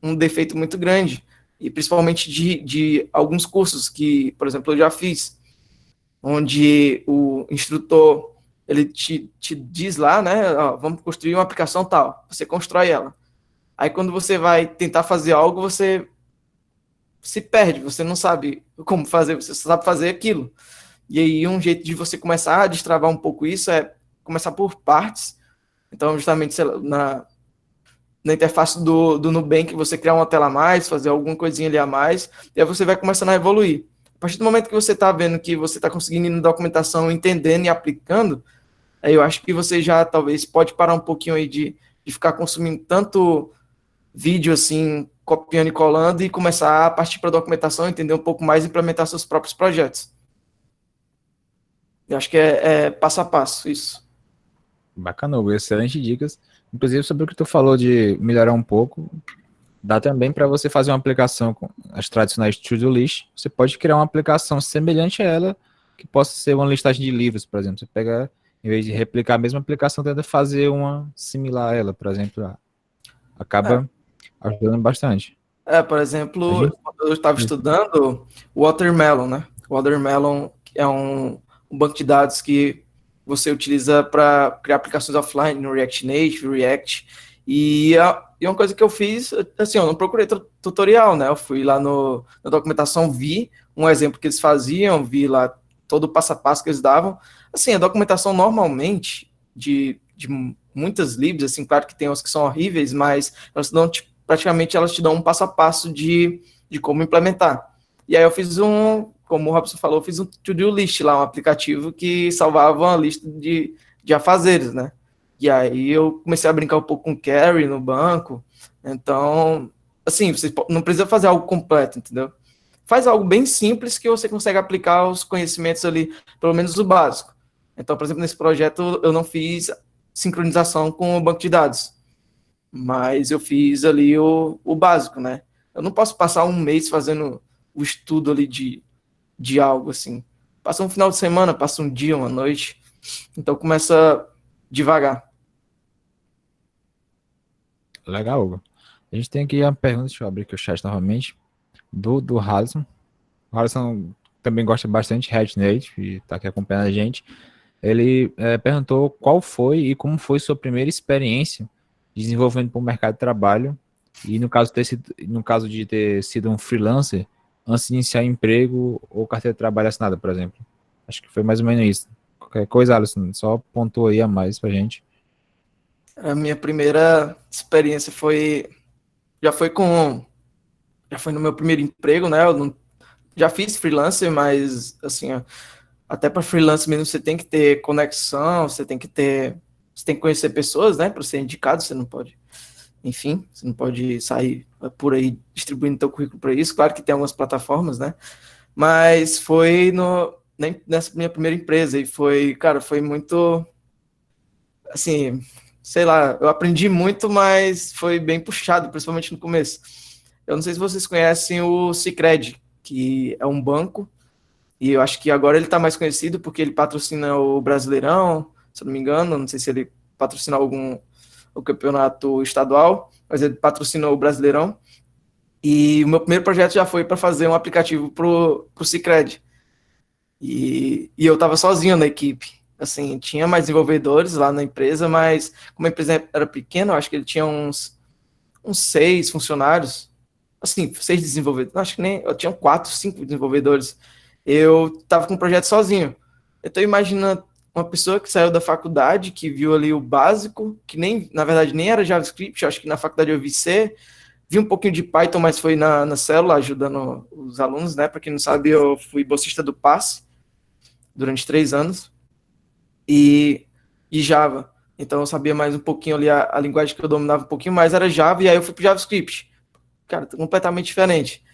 um defeito muito grande, e principalmente de alguns cursos que, por exemplo, eu já fiz, onde o instrutor ele te diz lá, né, vamos construir uma aplicação tal, você constrói ela. Aí quando você vai tentar fazer algo, você se perde, você não sabe como fazer, você só sabe fazer aquilo. E aí um jeito de você começar a destravar um pouco isso é começar por partes. Então, justamente sei lá, na interface do Nubank, você criar uma tela a mais, fazer alguma coisinha ali a mais, e aí você vai começando a evoluir. A partir do momento que você está vendo que você está conseguindo ir na documentação, entendendo e aplicando, aí eu acho que você já talvez pode parar um pouquinho aí de ficar consumindo tanto vídeo assim, copiando e colando, e começar a partir para a documentação, entender um pouco mais e implementar seus próprios projetos. Eu acho que é passo a passo isso. Bacana, Hugo, excelentes dicas. Inclusive sobre o que tu falou de melhorar um pouco, dá também para você fazer uma aplicação com as tradicionais to-do list. Você pode criar uma aplicação semelhante a ela, que possa ser uma listagem de livros, por exemplo. Você pega, em vez de replicar a mesma aplicação, tenta fazer uma similar a ela, por exemplo. Acaba ajudando bastante. Por exemplo, eu estava estudando o Watermelon, né? O Watermelon é um banco de dados que você utiliza para criar aplicações offline no React Native, React. E uma coisa que eu fiz, assim, eu não procurei tutorial, né? Eu fui lá na documentação, vi um exemplo que eles faziam, vi lá todo o passo a passo que eles davam. Assim, a documentação normalmente de muitas libs, assim, claro que tem umas que são horríveis, mas elas dão, praticamente elas te dão um passo a passo de como implementar. E aí eu fiz como o Robson falou, eu fiz um to-do list lá, um aplicativo que salvava uma lista de afazeres, né? E aí eu comecei a brincar um pouco com carry no banco. Então, assim, você não precisa fazer algo completo, entendeu? Faz algo bem simples que você consegue aplicar os conhecimentos ali, pelo menos o básico. Então, por exemplo, nesse projeto eu não fiz sincronização com o banco de dados, mas eu fiz ali o básico, né? Eu não posso passar um mês fazendo o estudo ali de algo assim. Passa um final de semana, passa um dia, uma noite. Então começa devagar. Legal, Hugo. A gente tem aqui uma pergunta, deixa eu abrir aqui o chat novamente, do Harrison. O Harrison também gosta bastante de React Native e está aqui acompanhando a gente. Ele perguntou qual foi e como foi sua primeira experiência de desenvolvimento para o mercado de trabalho e no caso de ter sido um freelancer antes de iniciar emprego ou carteira de trabalho assinada, por exemplo. Acho que foi mais ou menos isso. Qualquer coisa, Alisson, só pontua aí a mais pra gente. A minha primeira experiência já foi no meu primeiro emprego, né? Já fiz freelancer, mas assim, até para freelancer mesmo você tem que ter conexão, você tem que conhecer pessoas, né? Para ser indicado, você não pode, enfim, você não pode sair por aí distribuindo teu currículo para isso. Claro que tem algumas plataformas, né? Mas foi nessa minha primeira empresa e foi muito, assim, sei lá, eu aprendi muito, mas foi bem puxado, principalmente no começo. Eu não sei se vocês conhecem o Sicredi, que é um banco, e eu acho que agora ele está mais conhecido porque ele patrocina o Brasileirão, se eu não me engano, não sei se ele patrocina o campeonato estadual, mas ele patrocina o Brasileirão. E o meu primeiro projeto já foi para fazer um aplicativo pro Sicredi. E eu estava sozinho na equipe. Assim, tinha mais desenvolvedores lá na empresa, mas como a empresa era pequena, eu acho que ele tinha uns 6 funcionários, assim, 6 desenvolvedores, acho que nem, eu tinha 4, 5 desenvolvedores. Eu estava com o projeto sozinho. Então imagina uma pessoa que saiu da faculdade, que viu ali o básico, que nem, na verdade, nem era JavaScript, eu acho que na faculdade eu vi um pouquinho de Python, mas foi na célula ajudando os alunos, né? Para quem não sabe, eu fui bolsista do PAS durante 3 anos e Java. Então eu sabia mais um pouquinho ali, a linguagem que eu dominava um pouquinho mais era Java, e aí eu fui para JavaScript. Cara, completamente diferente.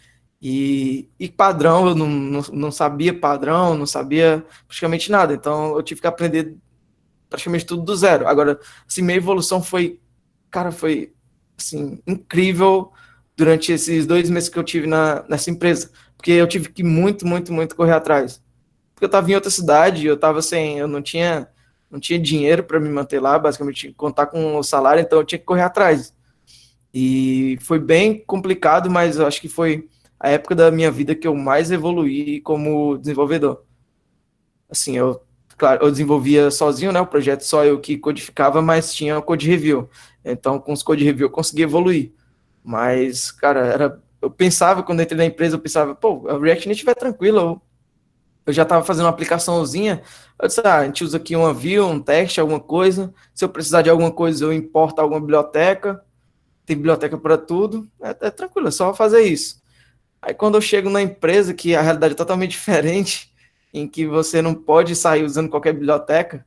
E padrão, eu não sabia padrão, não sabia praticamente nada. Então eu tive que aprender praticamente tudo do zero. Agora, assim, minha evolução foi assim, incrível durante esses 2 meses que eu tive nessa empresa. Porque eu tive que muito, muito, muito correr atrás. Porque eu estava em outra cidade, eu não tinha dinheiro para me manter lá, basicamente tinha que contar com o salário, então eu tinha que correr atrás. E foi bem complicado, mas eu acho que foi a época da minha vida que eu mais evoluí como desenvolvedor. Assim, claro, eu desenvolvia sozinho, né? O projeto só eu que codificava, mas tinha o code review. Então, com os code review eu consegui evoluir. Mas, cara, eu pensava, quando eu entrei na empresa, eu pensava, pô, a React Native é tranquilo, eu já estava fazendo uma aplicaçãozinha, eu disse, a gente usa aqui uma view, um teste, alguma coisa, se eu precisar de alguma coisa, eu importo alguma biblioteca, tem biblioteca para tudo, é tranquilo, é só fazer isso. Aí quando eu chego na empresa, que a realidade é totalmente diferente, em que você não pode sair usando qualquer biblioteca,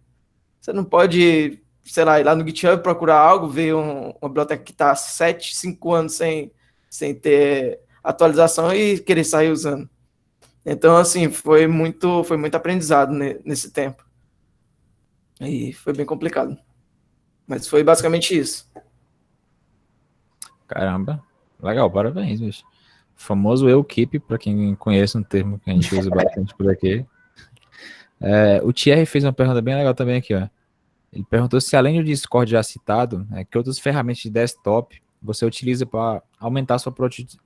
você não pode, sei lá, ir lá no GitHub procurar algo, ver uma biblioteca que está há 7, 5 anos sem ter atualização e querer sair usando. Então, assim, foi muito aprendizado nesse tempo. E foi bem complicado. Mas foi basicamente isso. Caramba, legal, parabéns, bicho. O famoso eu keep, para quem conhece um termo que a gente usa bastante por aqui. O Thierry fez uma pergunta bem legal também aqui, ó. Ele perguntou se além do Discord já citado, que outras ferramentas de desktop você utiliza para aumentar sua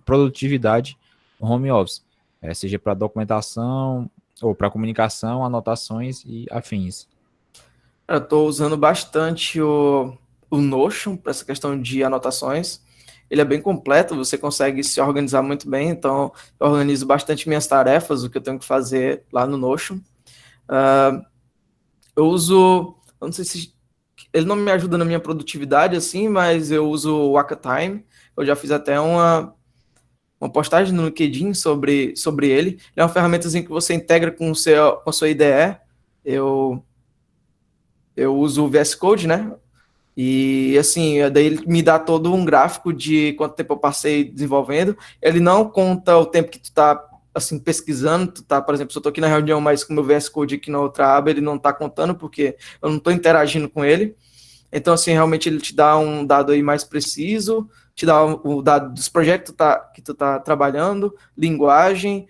produtividade no home office, seja para documentação ou para comunicação, anotações e afins. Eu estou usando bastante o Notion para essa questão de anotações. Ele é bem completo, você consegue se organizar muito bem, então eu organizo bastante minhas tarefas, o que eu tenho que fazer lá no Notion. Eu uso, eu não sei se ele não me ajuda na minha produtividade assim, mas eu uso o Wakatime. Eu já fiz até uma postagem no LinkedIn sobre ele. Ele é uma ferramenta que você integra com a sua IDE. Eu uso o VS Code, né? E assim, daí ele me dá todo um gráfico de quanto tempo eu passei desenvolvendo. Ele não conta o tempo que tu tá assim pesquisando, tu tá, por exemplo, se eu tô aqui na reunião, mas com o meu VS Code aqui na outra aba, ele não tá contando porque eu não tô interagindo com ele. Então assim, realmente ele te dá um dado aí mais preciso, te dá o dado dos projetos que tu tá trabalhando, linguagem,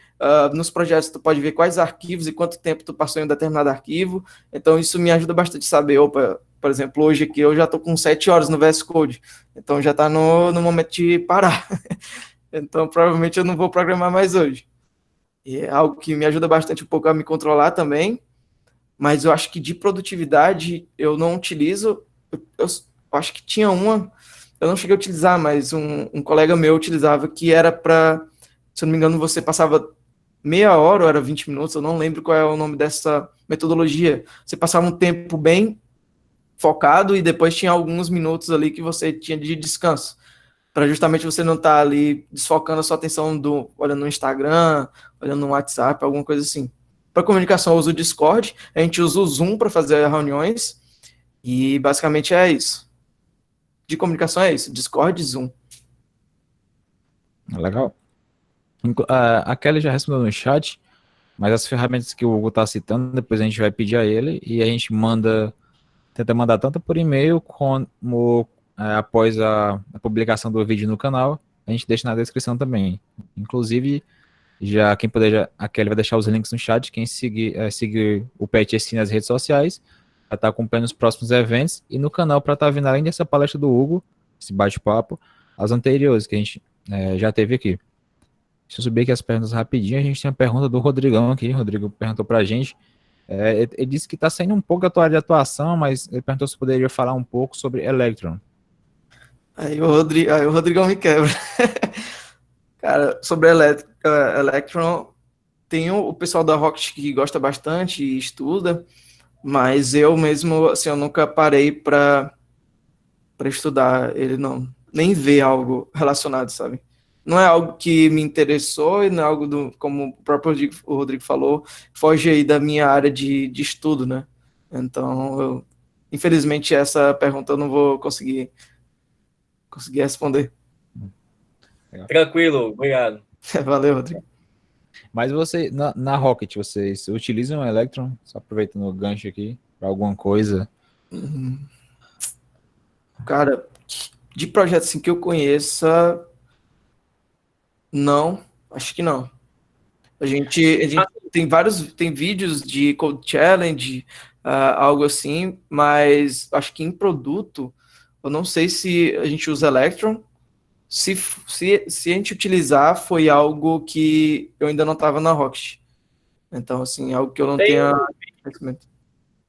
nos projetos tu pode ver quais arquivos e quanto tempo tu passou em um determinado arquivo, então isso me ajuda bastante a saber, opa, por exemplo, hoje aqui eu já estou com 7 horas no VS Code, então já está no momento de parar, então provavelmente eu não vou programar mais hoje. E é algo que me ajuda bastante um pouco a me controlar também, mas eu acho que de produtividade eu não utilizo, eu acho que tinha uma, eu não cheguei a utilizar, mas um colega meu utilizava, que era para, se eu não me engano, você passava meia hora ou era 20 minutos, eu não lembro qual é o nome dessa metodologia, você passava um tempo bem focado e depois tinha alguns minutos ali que você tinha de descanso, para justamente você não estar ali desfocando a sua atenção olhando no Instagram, olhando no WhatsApp, alguma coisa assim. Para comunicação eu uso o Discord, a gente usa o Zoom para fazer reuniões e basicamente é isso. De comunicação é isso, Discord e Zoom. Legal. A Kelly já respondeu no chat, mas as ferramentas que o Hugo está citando, depois a gente vai pedir a ele e a gente tenta mandar tanto por e-mail como após a publicação do vídeo no canal, a gente deixa na descrição também. Inclusive, quem puder, a Kelly vai deixar os links no chat, quem seguir o PetSC nas redes sociais, vai estar acompanhando os próximos eventos e no canal para estar vendo, além dessa palestra do Hugo, esse bate-papo, as anteriores que a gente já teve aqui. Deixa eu subir aqui as perguntas rapidinho. A gente tem a pergunta do Rodrigão aqui. O Rodrigo perguntou pra gente. Ele disse que está saindo um pouco da tua área de atuação, mas ele perguntou se poderia falar um pouco sobre Electron. Aí o Rodrigão me quebra. Cara, sobre Electron, tem o pessoal da Rocket que gosta bastante e estuda, mas eu mesmo, assim, eu nunca parei para estudar ele, não. Nem ver algo relacionado, sabe? Não é algo que me interessou e não é algo como o próprio Rodrigo falou, foge aí da minha área de estudo, né? Então, infelizmente, essa pergunta eu não vou conseguir responder. Tranquilo, obrigado. Valeu, Rodrigo. Mas na Rocket, vocês utilizam o Electron? Só aproveitando o gancho aqui, para alguma coisa? Cara, de projetos assim que eu conheça, não, acho que não. A gente tem vídeos de Code Challenge, algo assim, mas acho que em produto, eu não sei se a gente usa Electron. Se a gente utilizar, foi algo que eu ainda não estava na Rocket. Então, assim, algo que eu não tenha conhecimento.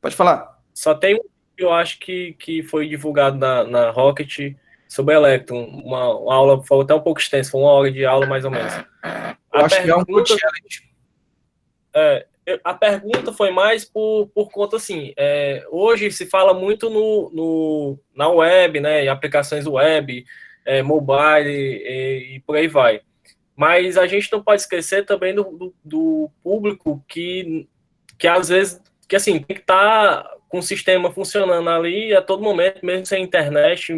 Pode falar. Só tem um que eu acho que foi divulgado na Rocket sobre Electron. Uma aula, foi até um pouco extensa, foi 1 hora de aula mais ou menos. Eu acho que é um Code Challenge. A pergunta foi mais por conta, assim, hoje se fala muito na web, né, em aplicações web, mobile e por aí vai. Mas a gente não pode esquecer também do público que às vezes, que assim, tem que estar com o sistema funcionando ali a todo momento, mesmo sem internet,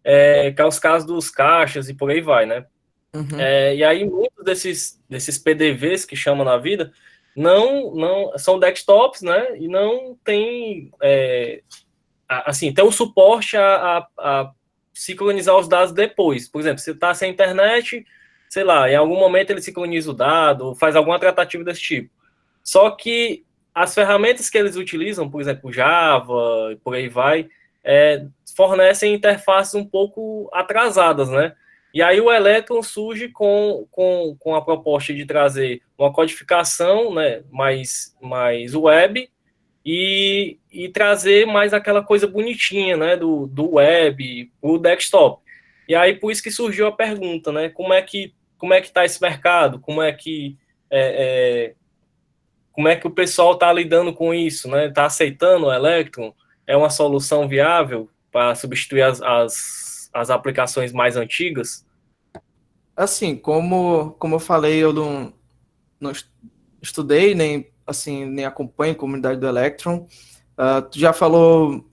que é os casos dos caixas e por aí vai, né? Uhum. E aí muitos desses PDVs que chamam na vida não são desktops, né? E não tem assim, tem o suporte a sincronizar os dados depois. Por exemplo, se está sem internet, sei lá, em algum momento ele sincroniza o dado, faz alguma tratativa desse tipo. Só que as ferramentas que eles utilizam, por exemplo, Java, por aí vai, fornecem interfaces um pouco atrasadas, né? E aí o Electron surge com a proposta de trazer uma codificação, né, mais web e trazer mais aquela coisa bonitinha, né, do web para o desktop. E aí por isso que surgiu a pergunta, né, como é que está esse mercado, como é que o pessoal está lidando com isso, né? Está aceitando o Electron? É uma solução viável para substituir as aplicações mais antigas? Assim, como eu falei, eu não estudei, nem acompanho a comunidade do Electron. Tu já falou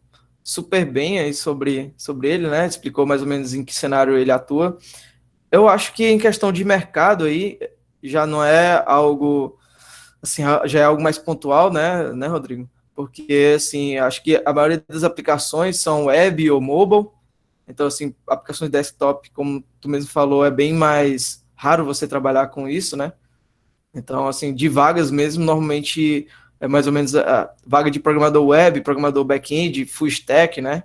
super bem aí sobre ele, né? Explicou mais ou menos em que cenário ele atua. Eu acho que em questão de mercado aí, já não é algo, assim, já é algo mais pontual, né, Rodrigo? Porque, assim, acho que a maioria das aplicações são web ou mobile, Então, assim, aplicações desktop, como tu mesmo falou, é bem mais raro você trabalhar com isso, né? Então, assim, de vagas mesmo, normalmente é mais ou menos a vaga de programador web, programador back-end, full stack, né?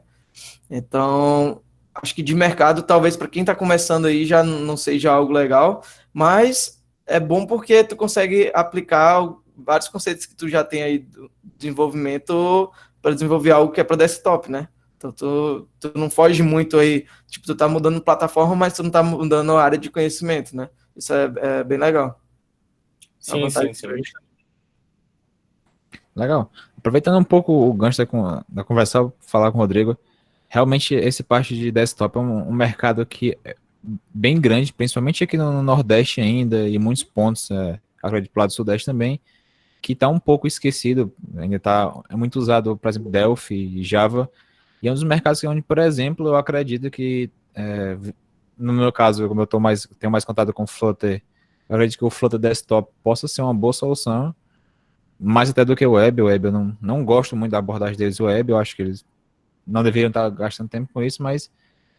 Então, acho que de mercado, talvez para quem está começando aí já não seja algo legal, mas é bom porque tu consegue aplicar vários conceitos que tu já tem aí do desenvolvimento para desenvolver algo que é para desktop, né? Então, tu não foge muito aí, tipo, tu tá mudando plataforma, mas tu não tá mudando a área de conhecimento, né? Isso é bem legal. A Sim, vantagem sim, sim. é Legal. Aproveitando um pouco o gancho da conversa, vou falar com o Rodrigo. Realmente, esse parte de desktop é um mercado que é bem grande, principalmente aqui no Nordeste ainda, e muitos pontos, acredito, pro lado do Sudeste também, que está um pouco esquecido, ainda é muito usado, por exemplo, Delphi e Java, e é um dos mercados onde, por exemplo, eu acredito que, no meu caso, como tenho mais contato com Flutter, eu acredito que o Flutter Desktop possa ser uma boa solução, mais até do que o web eu não gosto muito da abordagem deles, o web, eu acho que eles não deveriam estar gastando tempo com isso, mas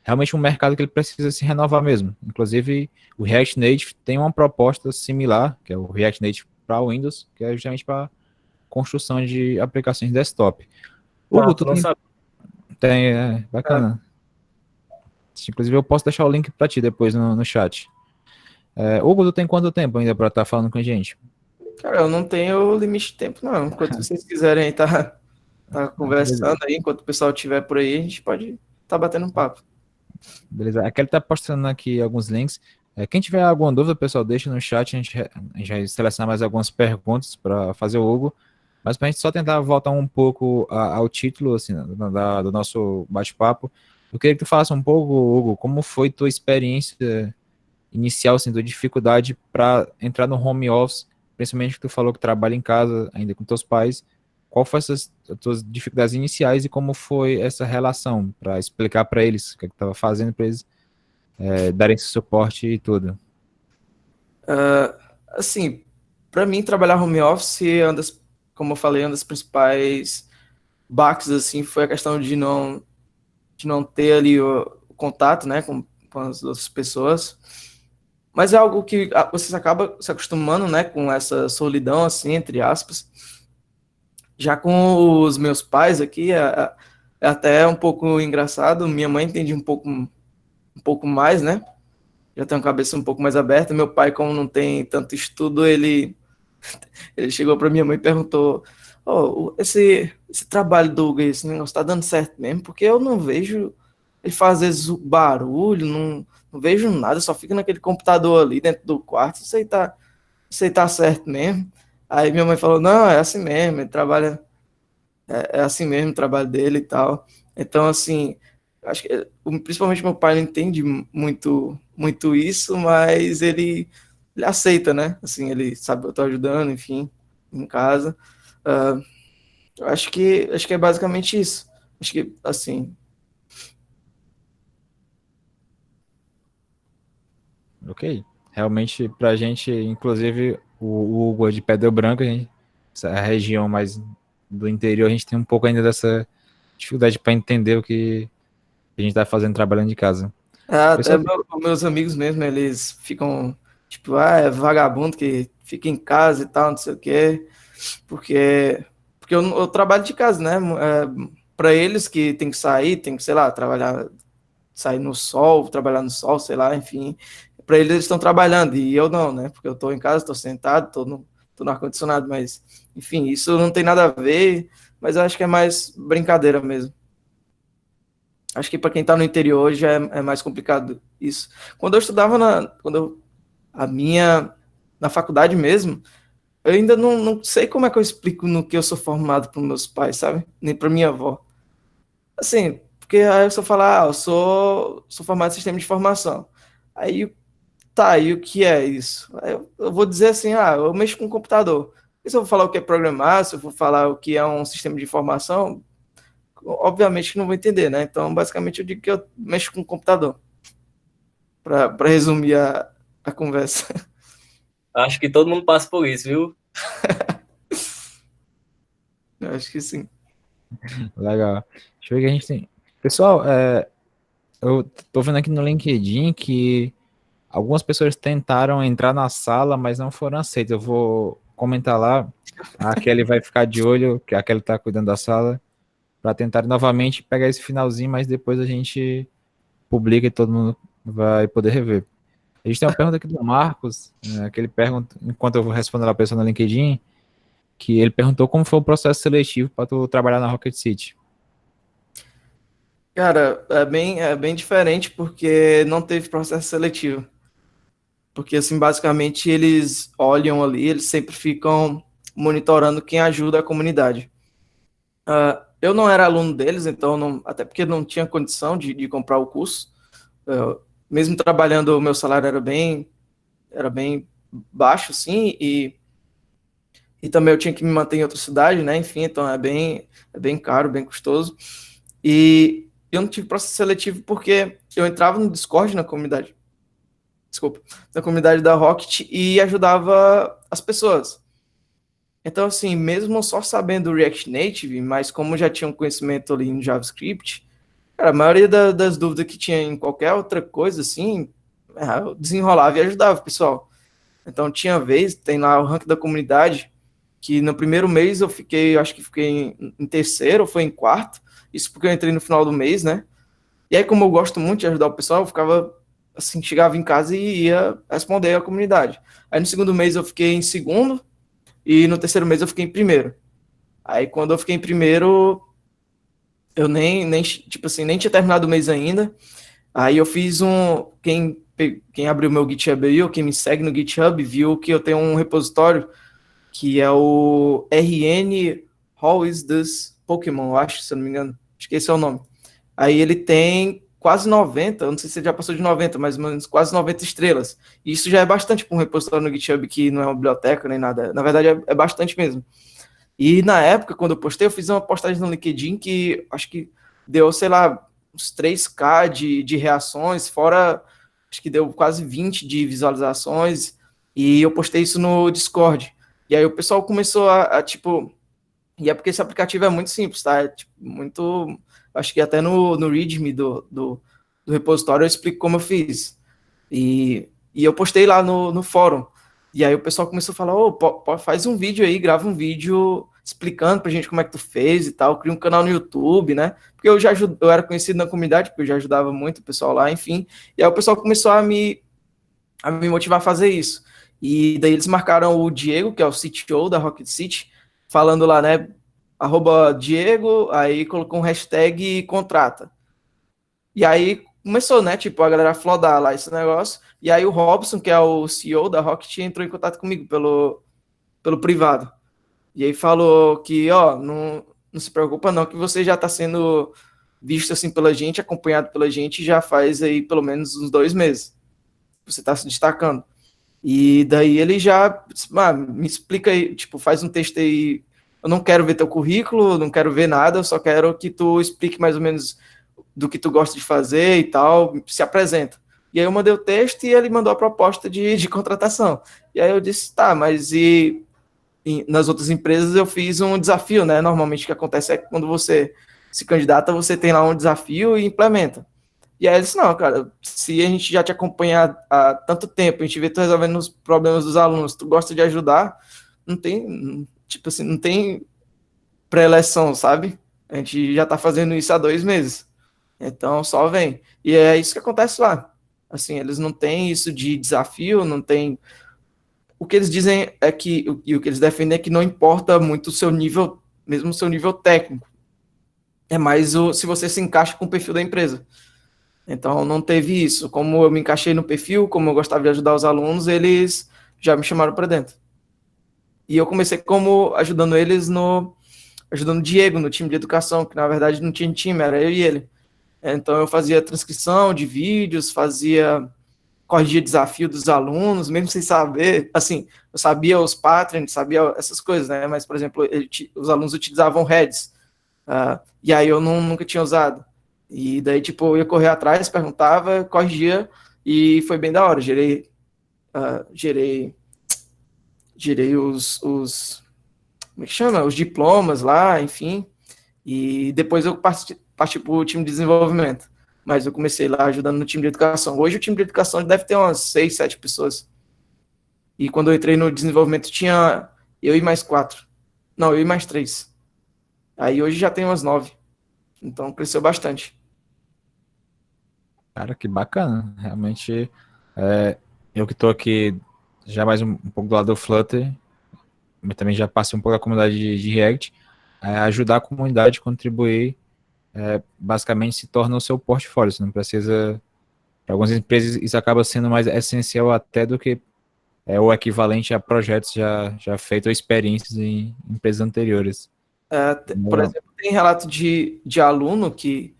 realmente um mercado que ele precisa se renovar mesmo. Inclusive, o React Native tem uma proposta similar, que é o React Native para Windows, que é justamente para construção de aplicações desktop. Ah, Hugo, tu tu não sabe. bacana. Inclusive, eu posso deixar o link para ti depois no chat. Hugo, tu tem quanto tempo ainda para estar falando com a gente? Cara, eu não tenho limite de tempo, não. Enquanto vocês quiserem tá conversando Beleza. aí, enquanto o pessoal estiver por aí, a gente pode tá batendo um papo. Beleza. A Kelly tá postando aqui alguns links. Quem tiver alguma dúvida, pessoal, deixa no chat. A gente vai selecionar mais algumas perguntas para fazer o Hugo. Mas para a gente só tentar voltar um pouco ao título assim, do nosso bate-papo, eu queria que tu falasse um pouco, Hugo, como foi tua experiência inicial, assim, tua dificuldade para entrar no home office, principalmente que tu falou que trabalha em casa ainda com teus pais. Qual foram essas tuas dificuldades iniciais e como foi essa relação para explicar para eles o que tu estava fazendo para eles darem esse suporte e tudo? Assim, para mim, trabalhar home office, como eu falei, uma das principais baques, assim, foi a questão de não ter ali o contato, né, com as outras pessoas. Mas é algo que você acaba se acostumando, né, com essa solidão, assim, entre aspas. Já com os meus pais aqui, é até um pouco engraçado. Minha mãe entende um pouco mais, né? Já tem uma cabeça um pouco mais aberta. Meu pai, como não tem tanto estudo, ele chegou para minha mãe e perguntou: "Oh, esse trabalho do Hugo, esse negócio tá dando certo mesmo? Porque eu não vejo ele fazer barulho, não vejo nada, só fica naquele computador ali dentro do quarto. Isso aí tá certo mesmo?" Aí minha mãe falou: "Não, é assim mesmo, ele trabalha, é assim mesmo o trabalho dele e tal." Então, assim, acho que principalmente meu pai não entende muito isso, mas ele aceita, né? Assim, ele sabe que eu tô ajudando, enfim, em casa. Ah, eu acho que é basicamente isso. Acho que, assim, Ok. Realmente, para a gente, inclusive, o Hugo é de Pedra Branca, essa região mais do interior, a gente tem um pouco ainda dessa dificuldade para entender o que a gente está fazendo trabalhando de casa. até Pessoal, meus amigos mesmo, eles ficam, tipo, é vagabundo que fica em casa e tal, não sei o quê. Porque eu trabalho de casa, né? Para eles que tem que sair, tem que, sei lá, trabalhar, sair no sol, trabalhar no sol, sei lá, enfim. Para eles estão trabalhando e eu não, né? Porque eu estou em casa, estou sentado, tô no ar-condicionado, mas, enfim, isso não tem nada a ver, mas eu acho que é mais brincadeira mesmo. Acho que para quem está no interior já é mais complicado isso. Quando eu estudava na faculdade mesmo, eu ainda não sei como é que eu explico no que eu sou formado para meus pais, sabe? Nem para minha avó. Assim, porque aí eu só falar, eu sou formado em sistema de informação. Aí, tá, e o que é isso? Aí eu vou dizer assim, eu mexo com computador. E se eu vou falar o que é programar, se eu for falar o que é um sistema de informação, obviamente que não vou entender, né? Então, basicamente, eu digo que eu mexo com computador, para resumir a conversa. Acho que todo mundo passa por isso, viu? Eu acho que sim. legal. Deixa eu ver o que a gente tem. Pessoal, Eu tô vendo aqui no LinkedIn que algumas pessoas tentaram entrar na sala, mas não foram aceitas. Eu vou comentar lá. A Kelly vai ficar de olho, que a Kelly tá cuidando da sala, para tentar novamente pegar esse finalzinho, mas depois a gente publica e todo mundo vai poder rever. A gente tem uma pergunta aqui do Marcos, né, que ele pergunta, enquanto eu vou responder a pessoa no LinkedIn, que ele perguntou como foi o processo seletivo para tu trabalhar na Rocket City. Cara, é bem diferente porque não teve processo seletivo. Porque, assim, basicamente eles olham ali, eles sempre ficam monitorando quem ajuda a comunidade. Eu não era aluno deles, então, até porque não tinha condição de comprar o curso. Mesmo trabalhando, o meu salário era bem baixo, assim, e também eu tinha que me manter em outra cidade, né? Enfim, então é bem caro, bem custoso. E eu não tive processo seletivo porque eu entrava no Discord na comunidade, desculpa, na comunidade da Rocket e ajudava as pessoas. Então, assim, mesmo só sabendo React Native, mas como já tinha um conhecimento ali em JavaScript, cara, a maioria das dúvidas que tinha em qualquer outra coisa, assim, eu desenrolava e ajudava o pessoal. Então, tinha vez, tem lá o ranking da comunidade, que no primeiro mês eu fiquei, acho que fiquei em terceiro ou foi em quarto, isso porque eu entrei no final do mês, né? E aí, como eu gosto muito de ajudar o pessoal, eu ficava, assim, chegava em casa e ia responder à comunidade. Aí no segundo mês eu fiquei em segundo, e no terceiro mês eu fiquei em primeiro. Aí quando eu fiquei em primeiro, eu nem tipo assim, nem tinha terminado o mês ainda. Aí eu fiz quem abriu meu GitHub aí, ou quem me segue no GitHub, viu que eu tenho um repositório que é o RN How is this Pokémon, eu acho, se eu não me engano. Acho que esse é o nome. Aí ele tem quase 90, eu não sei se ele já passou de 90, mais ou menos quase 90 estrelas. E isso já é bastante para um repositório no GitHub que não é uma biblioteca nem nada. Na verdade, é bastante mesmo. E na época, quando eu postei, eu fiz uma postagem no LinkedIn que acho que deu, sei lá, uns 3K de reações, fora acho que deu quase 20 de visualizações. E eu postei isso no Discord. E aí o pessoal começou tipo. E é porque esse aplicativo é muito simples, tá? É tipo, muito. Acho que até no README do repositório eu explico como eu fiz. E eu postei lá no fórum. E aí o pessoal começou a falar, faz um vídeo aí, grava um vídeo explicando pra gente como é que tu fez e tal, cria um canal no YouTube, né? Porque eu era conhecido na comunidade, porque eu já ajudava muito o pessoal lá, enfim. E aí o pessoal começou a me motivar a fazer isso. E daí eles marcaram o Diego, que é o CTO da Rocket City, falando lá, né? @Diego, aí colocou um hashtag contrata. E aí começou, né? Tipo, a galera a flodar lá esse negócio. E aí o Robson, que é o CEO da Rocket, entrou em contato comigo pelo privado. E aí falou que, ó, não se preocupa não, que você já está sendo visto assim pela gente, acompanhado pela gente, já faz aí pelo menos uns 2 meses. Você está se destacando. E daí ele já me explica aí, tipo, faz um texto aí. Eu não quero ver teu currículo, não quero ver nada, eu só quero que tu explique mais ou menos do que tu gosta de fazer e tal, se apresenta. E aí eu mandei o texto e ele mandou a proposta de contratação. E aí eu disse, tá, mas nas outras empresas eu fiz um desafio, né? Normalmente o que acontece é que quando você se candidata, você tem lá um desafio e implementa. E aí ele disse, não, cara, se a gente já te acompanha há tanto tempo, a gente vê tu resolvendo os problemas dos alunos, tu gosta de ajudar, não tem, tipo assim, não tem pré-eleção, sabe? A gente já tá fazendo isso há 2 meses. Então, só vem. E é isso que acontece lá. Assim, eles não têm isso de desafio, não tem. O que eles dizem é que, e o que eles defendem é que não importa muito o seu nível, mesmo o seu nível técnico. É mais se você se encaixa com o perfil da empresa. Então, não teve isso. Como eu me encaixei no perfil, como eu gostava de ajudar os alunos, eles já me chamaram para dentro. E eu comecei como ajudando eles ajudando o Diego no time de educação, que na verdade não tinha time, era eu e ele. Então eu fazia transcrição de vídeos, corrigia desafio dos alunos, mesmo sem saber, assim, eu sabia os patterns, sabia essas coisas, né? Mas, por exemplo, os alunos utilizavam heads, e aí eu nunca tinha usado. E daí, tipo, eu ia correr atrás, perguntava, corrigia, e foi bem da hora. Gerei como é que chama? Os diplomas lá, enfim. E depois eu parti para o time de desenvolvimento. mas eu comecei lá ajudando no time de educação. Hoje o time de educação deve ter umas 6, 7 pessoas. E quando eu entrei no desenvolvimento tinha eu e mais 4. Não, eu e mais 3. Aí hoje já tem umas 9. Então cresceu bastante. Cara, que bacana. Realmente, eu que tô aqui já mais um pouco do lado do Flutter, mas também já passei um pouco da comunidade de React, ajudar a comunidade, contribuir, basicamente se torna o seu portfólio. Você não precisa, para algumas empresas, isso acaba sendo mais essencial até do que o equivalente a projetos já feitos ou experiências em empresas anteriores. Por exemplo, tem relato de aluno que,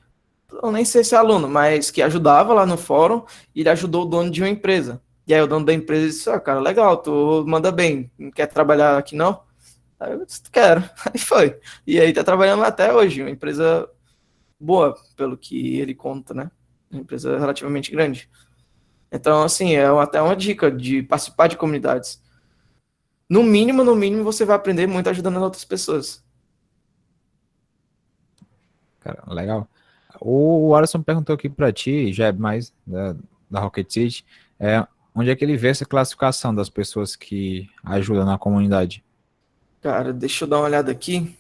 eu nem sei se é aluno, mas que ajudava lá no fórum e ele ajudou o dono de uma empresa. E aí o dono da empresa disse, cara, legal, tu manda bem, não quer trabalhar aqui não? Aí eu disse, quero. Aí foi. E aí tá trabalhando lá até hoje, uma empresa boa, pelo que ele conta, né? Uma empresa relativamente grande. Então, assim, até uma dica de participar de comunidades. No mínimo, você vai aprender muito ajudando as outras pessoas. Cara, legal. O Alisson perguntou aqui para ti, já é mais da Rocket City, onde é que ele vê essa classificação das pessoas que ajudam na comunidade? Cara, deixa eu dar uma olhada aqui.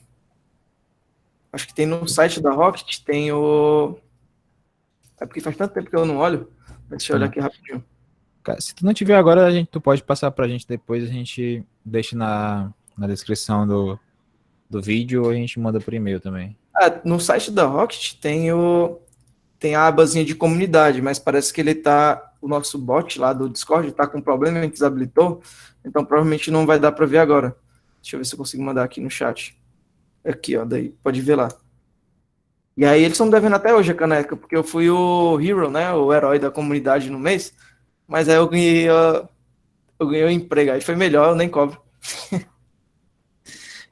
Acho que tem no site da Rocket, tem o... É porque faz tanto tempo que eu não olho. Mas deixa eu olhar aqui rapidinho. Cara, se tu não tiver agora, tu pode passar pra gente depois, a gente deixa na descrição do vídeo ou a gente manda por e-mail também. No site da Rocket tem a abazinha de comunidade, mas parece que o nosso bot lá do Discord tá com problema, a gente desabilitou, então provavelmente não vai dar para ver agora. Deixa eu ver se eu consigo mandar aqui no chat. Aqui, ó, daí pode ver lá. E aí eles estão devendo até hoje a caneca, porque eu fui o hero, né, o herói da comunidade no mês, mas aí eu ganhei o emprego, aí foi melhor, eu nem cobro.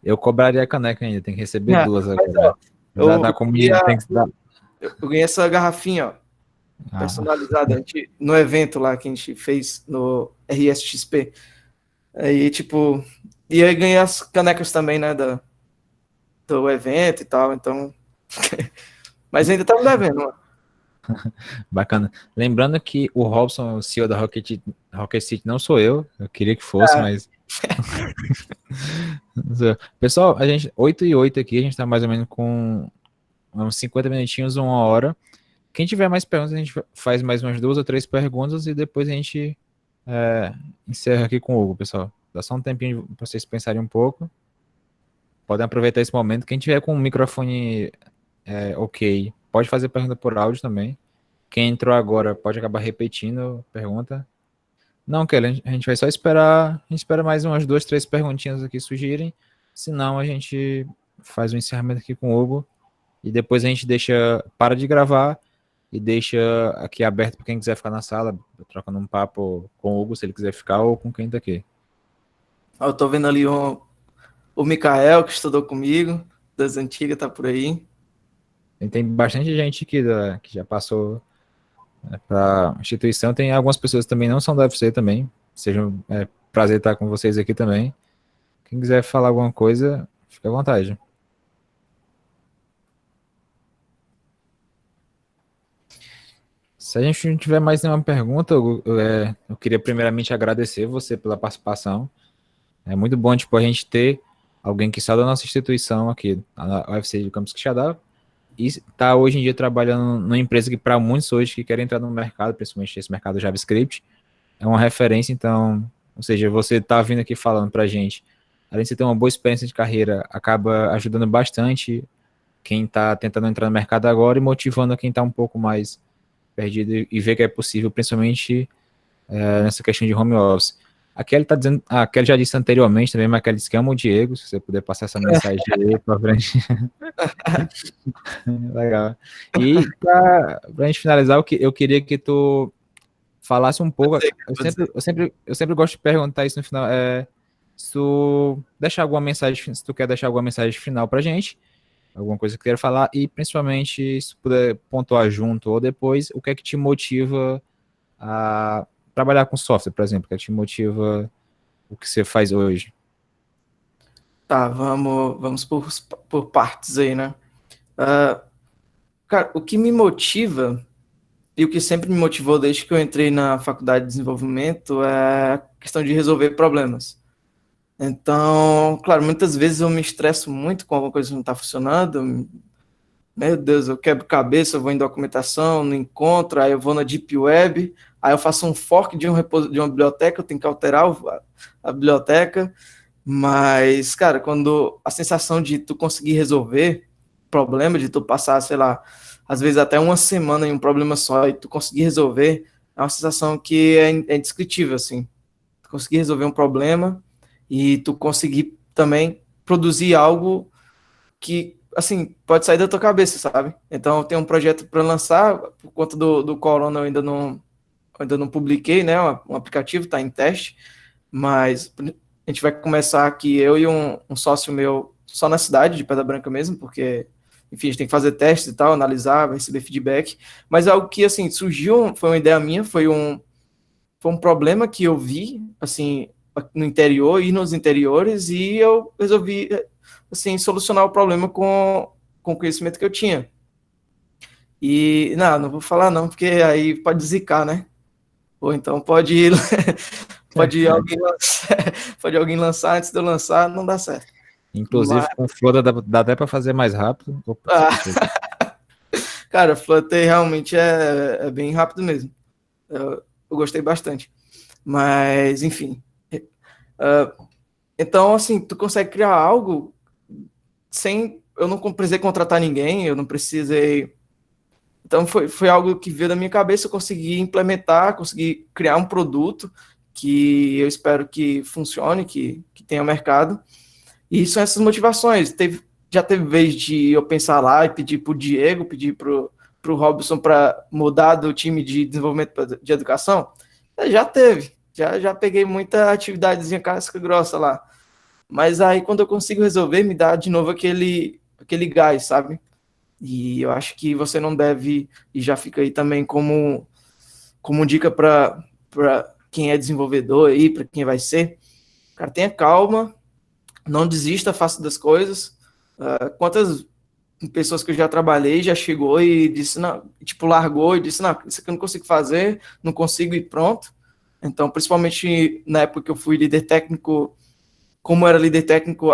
Eu cobraria a caneca ainda, tem que receber É, duas mas, agora. ó, Da comunidade tem que dar. eu ganhei essa garrafinha, ó, personalizada, no evento lá que a gente fez no RSXP. Aí, tipo, e aí ganhei as canecas também, né, do evento e tal, então. Mas ainda tá me devendo, mano. Bacana. Lembrando que o Robson, o CEO da Rocket City, não sou eu queria que fosse, mas. Pessoal, a gente, 8 e 8 aqui, a gente tá mais ou menos com uns 50 minutinhos, 1 hora. Quem tiver mais perguntas, a gente faz mais umas 2 ou 3 perguntas e depois a gente encerra aqui com o Hugo, pessoal. Dá só um tempinho para vocês pensarem um pouco. Podem aproveitar esse momento. Quem tiver com o microfone ok, pode fazer pergunta por áudio também. Quem entrou agora pode acabar repetindo a pergunta. Não, Kelly, a gente vai só esperar. A gente espera mais umas 2, 3 perguntinhas aqui surgirem. Senão a gente faz um encerramento aqui com o Hugo. E depois a gente para de gravar e deixa aqui aberto para quem quiser ficar na sala, trocando um papo com o Hugo, se ele quiser ficar, ou com quem tá aqui. Ó, eu tô vendo ali o Mikael, que estudou comigo, das antigas, tá por aí. E tem bastante gente aqui que já passou para a instituição. Tem algumas pessoas que também não são da UFC também. Seja prazer estar com vocês aqui também. Quem quiser falar alguma coisa, fica à vontade. Se a gente não tiver mais nenhuma pergunta, eu queria primeiramente agradecer você pela participação. É muito bom, tipo, a gente ter alguém que saiu da nossa instituição aqui, a UFC de Campos Quixadá, e está hoje em dia trabalhando numa empresa que para muitos hoje que querem entrar no mercado, principalmente esse mercado JavaScript, é uma referência. Então, ou seja, você está vindo aqui falando para a gente, além de você ter uma boa experiência de carreira, acaba ajudando bastante quem está tentando entrar no mercado agora e motivando quem está um pouco mais perdido e ver que é possível, principalmente nessa questão de home office. A Kelly tá dizendo, a Kelly já disse anteriormente também, mas a Kelly disse que ama o Diego, se você puder passar essa mensagem aí pra frente. Legal. E pra gente finalizar, eu queria que tu falasse um pouco. Eu sempre gosto de perguntar isso no final. Se tu se tu quer deixar alguma mensagem final pra gente, alguma coisa que queira falar, e principalmente se puder pontuar junto ou depois, o que é que te motiva a trabalhar com software, por exemplo, o que é que te motiva o que você faz hoje? Tá, vamos por partes aí, né? Cara, o que me motiva e o que sempre me motivou desde que eu entrei na faculdade de desenvolvimento é a questão de resolver problemas. Então, claro, muitas vezes eu me estresso muito com alguma coisa que não está funcionando. Meu Deus, eu quebro cabeça, eu vou em documentação, não encontro, aí eu vou na Deep Web, aí eu faço um fork de uma biblioteca, eu tenho que alterar a biblioteca, mas, cara, quando a sensação de tu conseguir resolver problema, de tu passar, sei lá, às vezes até uma semana em um problema só e tu conseguir resolver, é uma sensação que é indescritível, assim. Tu conseguir resolver um problema e tu conseguir também produzir algo que, assim, pode sair da tua cabeça, sabe? Então, eu tenho um projeto para lançar, por conta do corona eu ainda não publiquei, né? Um aplicativo está em teste, mas a gente vai começar aqui, eu e um sócio meu, só na cidade de Pedra Branca mesmo, porque, enfim, a gente tem que fazer testes e tal, analisar, vai receber feedback, mas algo que, assim, surgiu, foi uma ideia minha, foi um problema que eu vi, assim, no interior e nos interiores, e eu resolvi, assim, solucionar o problema com o conhecimento que eu tinha. E, não vou falar não, porque aí pode zicar, né? Ou então pode alguém lançar, pode alguém lançar antes de eu lançar, não dá certo. Inclusive, Mas, com Flutter dá até para fazer mais rápido. Opa, cara, Flutter realmente é bem rápido mesmo. Eu gostei bastante. Mas, enfim. Então, assim, tu consegue criar algo sem... Eu não precisei contratar ninguém, eu não precisei... Então, foi algo que veio da minha cabeça, eu consegui implementar, consegui criar um produto que eu espero que funcione, que tenha mercado. E são essas motivações. Já teve vez de eu pensar lá e pedir para o Diego, pedir para o Robson para mudar do time de desenvolvimento de educação? Já teve. Já peguei muita atividadezinha casca grossa lá. Mas aí, quando eu consigo resolver, me dá de novo aquele gás, sabe? E eu acho que você não deve, e já fica aí também como dica para quem é desenvolvedor aí, para quem vai ser, cara, tenha calma, não desista fácil das coisas. Quantas pessoas que eu já trabalhei já chegou e disse, não, tipo, largou e disse, não, isso aqui eu não consigo fazer, não consigo e pronto. Então, principalmente na época que eu fui líder técnico, como eu era líder técnico,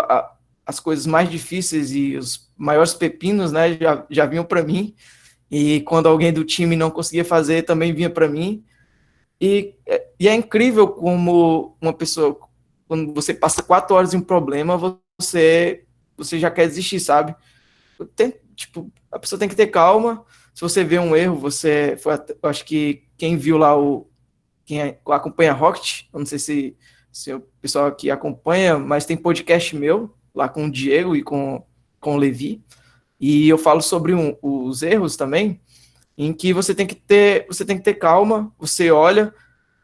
as coisas mais difíceis e os maiores pepinos, né, já vinham para mim. E quando alguém do time não conseguia fazer, também vinha para mim. E é incrível como uma pessoa, quando você passa 4 horas em um problema, você já quer desistir, sabe? Tipo, a pessoa tem que ter calma. Se você vê um erro, eu acho que quem viu lá quem acompanha a Rocket, eu não sei se o pessoal aqui acompanha, mas tem podcast meu, lá com o Diego e com o Levi, e eu falo sobre os erros também, em que você tem que ter calma, você olha,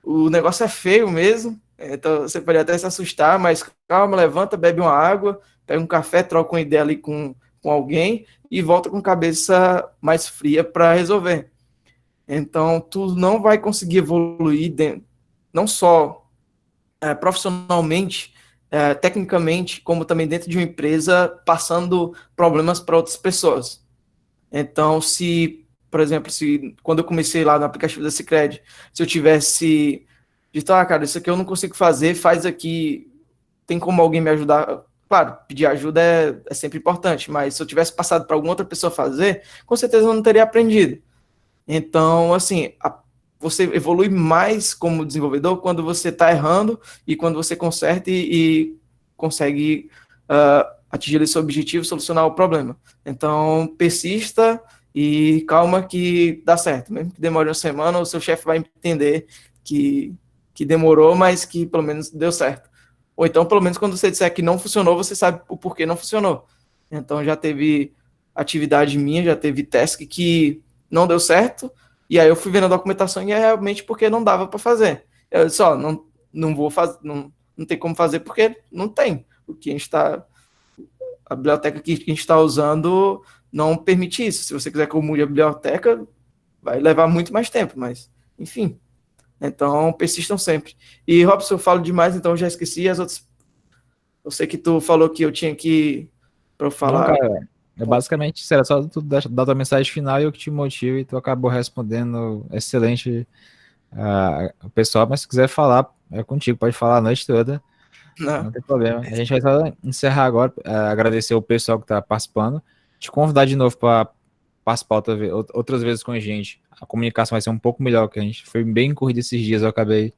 o negócio é feio mesmo, então você pode até se assustar, mas calma, levanta, bebe uma água, pega um café, troca uma ideia ali com alguém e volta com a cabeça mais fria para resolver. Então, tu não vai conseguir evoluir não só profissionalmente, tecnicamente, como também dentro de uma empresa, passando problemas para outras pessoas. Então, por exemplo, quando eu comecei lá no aplicativo da Sicredi, se eu tivesse dito, cara, isso aqui eu não consigo fazer, faz aqui, tem como alguém me ajudar? Claro, pedir ajuda é sempre importante, mas se eu tivesse passado para alguma outra pessoa fazer, com certeza eu não teria aprendido. Então, assim, você evolui mais como desenvolvedor quando você está errando e quando você conserta e consegue atingir esse objetivo, solucionar o problema. Então, persista e calma que dá certo. Mesmo que demore uma semana, o seu chefe vai entender que demorou, mas que pelo menos deu certo. Ou então, pelo menos, quando você disser que não funcionou, você sabe o porquê não funcionou. Então, já teve atividade minha, já teve task que não deu certo, e aí eu fui vendo a documentação e é realmente porque não dava para fazer. Eu disse, não vou fazer, não tem como fazer porque não tem. A biblioteca que a gente está usando não permite isso. Se você quiser que eu mude a biblioteca, vai levar muito mais tempo, mas, enfim. Então, persistam sempre. E, Robson, eu falo demais, então eu já esqueci as outras. Eu sei que tu falou que eu tinha que para eu falar. Não, cara, Basicamente, isso era só tu dar tua mensagem final e eu que te motivo e tu acabou respondendo excelente o pessoal, mas se quiser falar, é contigo, pode falar a noite toda, Não, não tem problema. A gente vai só encerrar agora, agradecer o pessoal que está participando, te convidar de novo para participar outras vezes com a gente. A comunicação vai ser um pouco melhor, que a gente foi bem corrido esses dias, eu acabei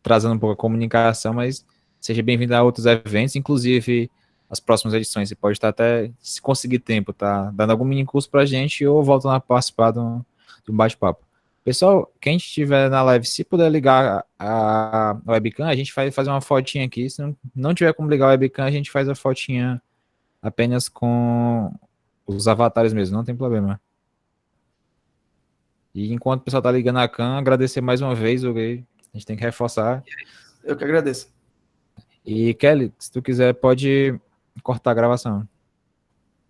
trazendo um pouco a comunicação, mas seja bem-vindo a outros eventos, inclusive as próximas edições. Você pode estar até, se conseguir tempo, tá dando algum mini curso pra gente ou voltando a participar de um bate-papo. Pessoal, quem estiver na live, se puder ligar a webcam, a gente vai fazer uma fotinha aqui. Se não tiver como ligar a webcam, a gente faz a fotinha apenas com os avatares mesmo, não tem problema. E enquanto o pessoal tá ligando a cam, agradecer mais uma vez, ok? A gente tem que reforçar. eu que agradeço. E Kelly, se tu quiser, pode cortar a gravação.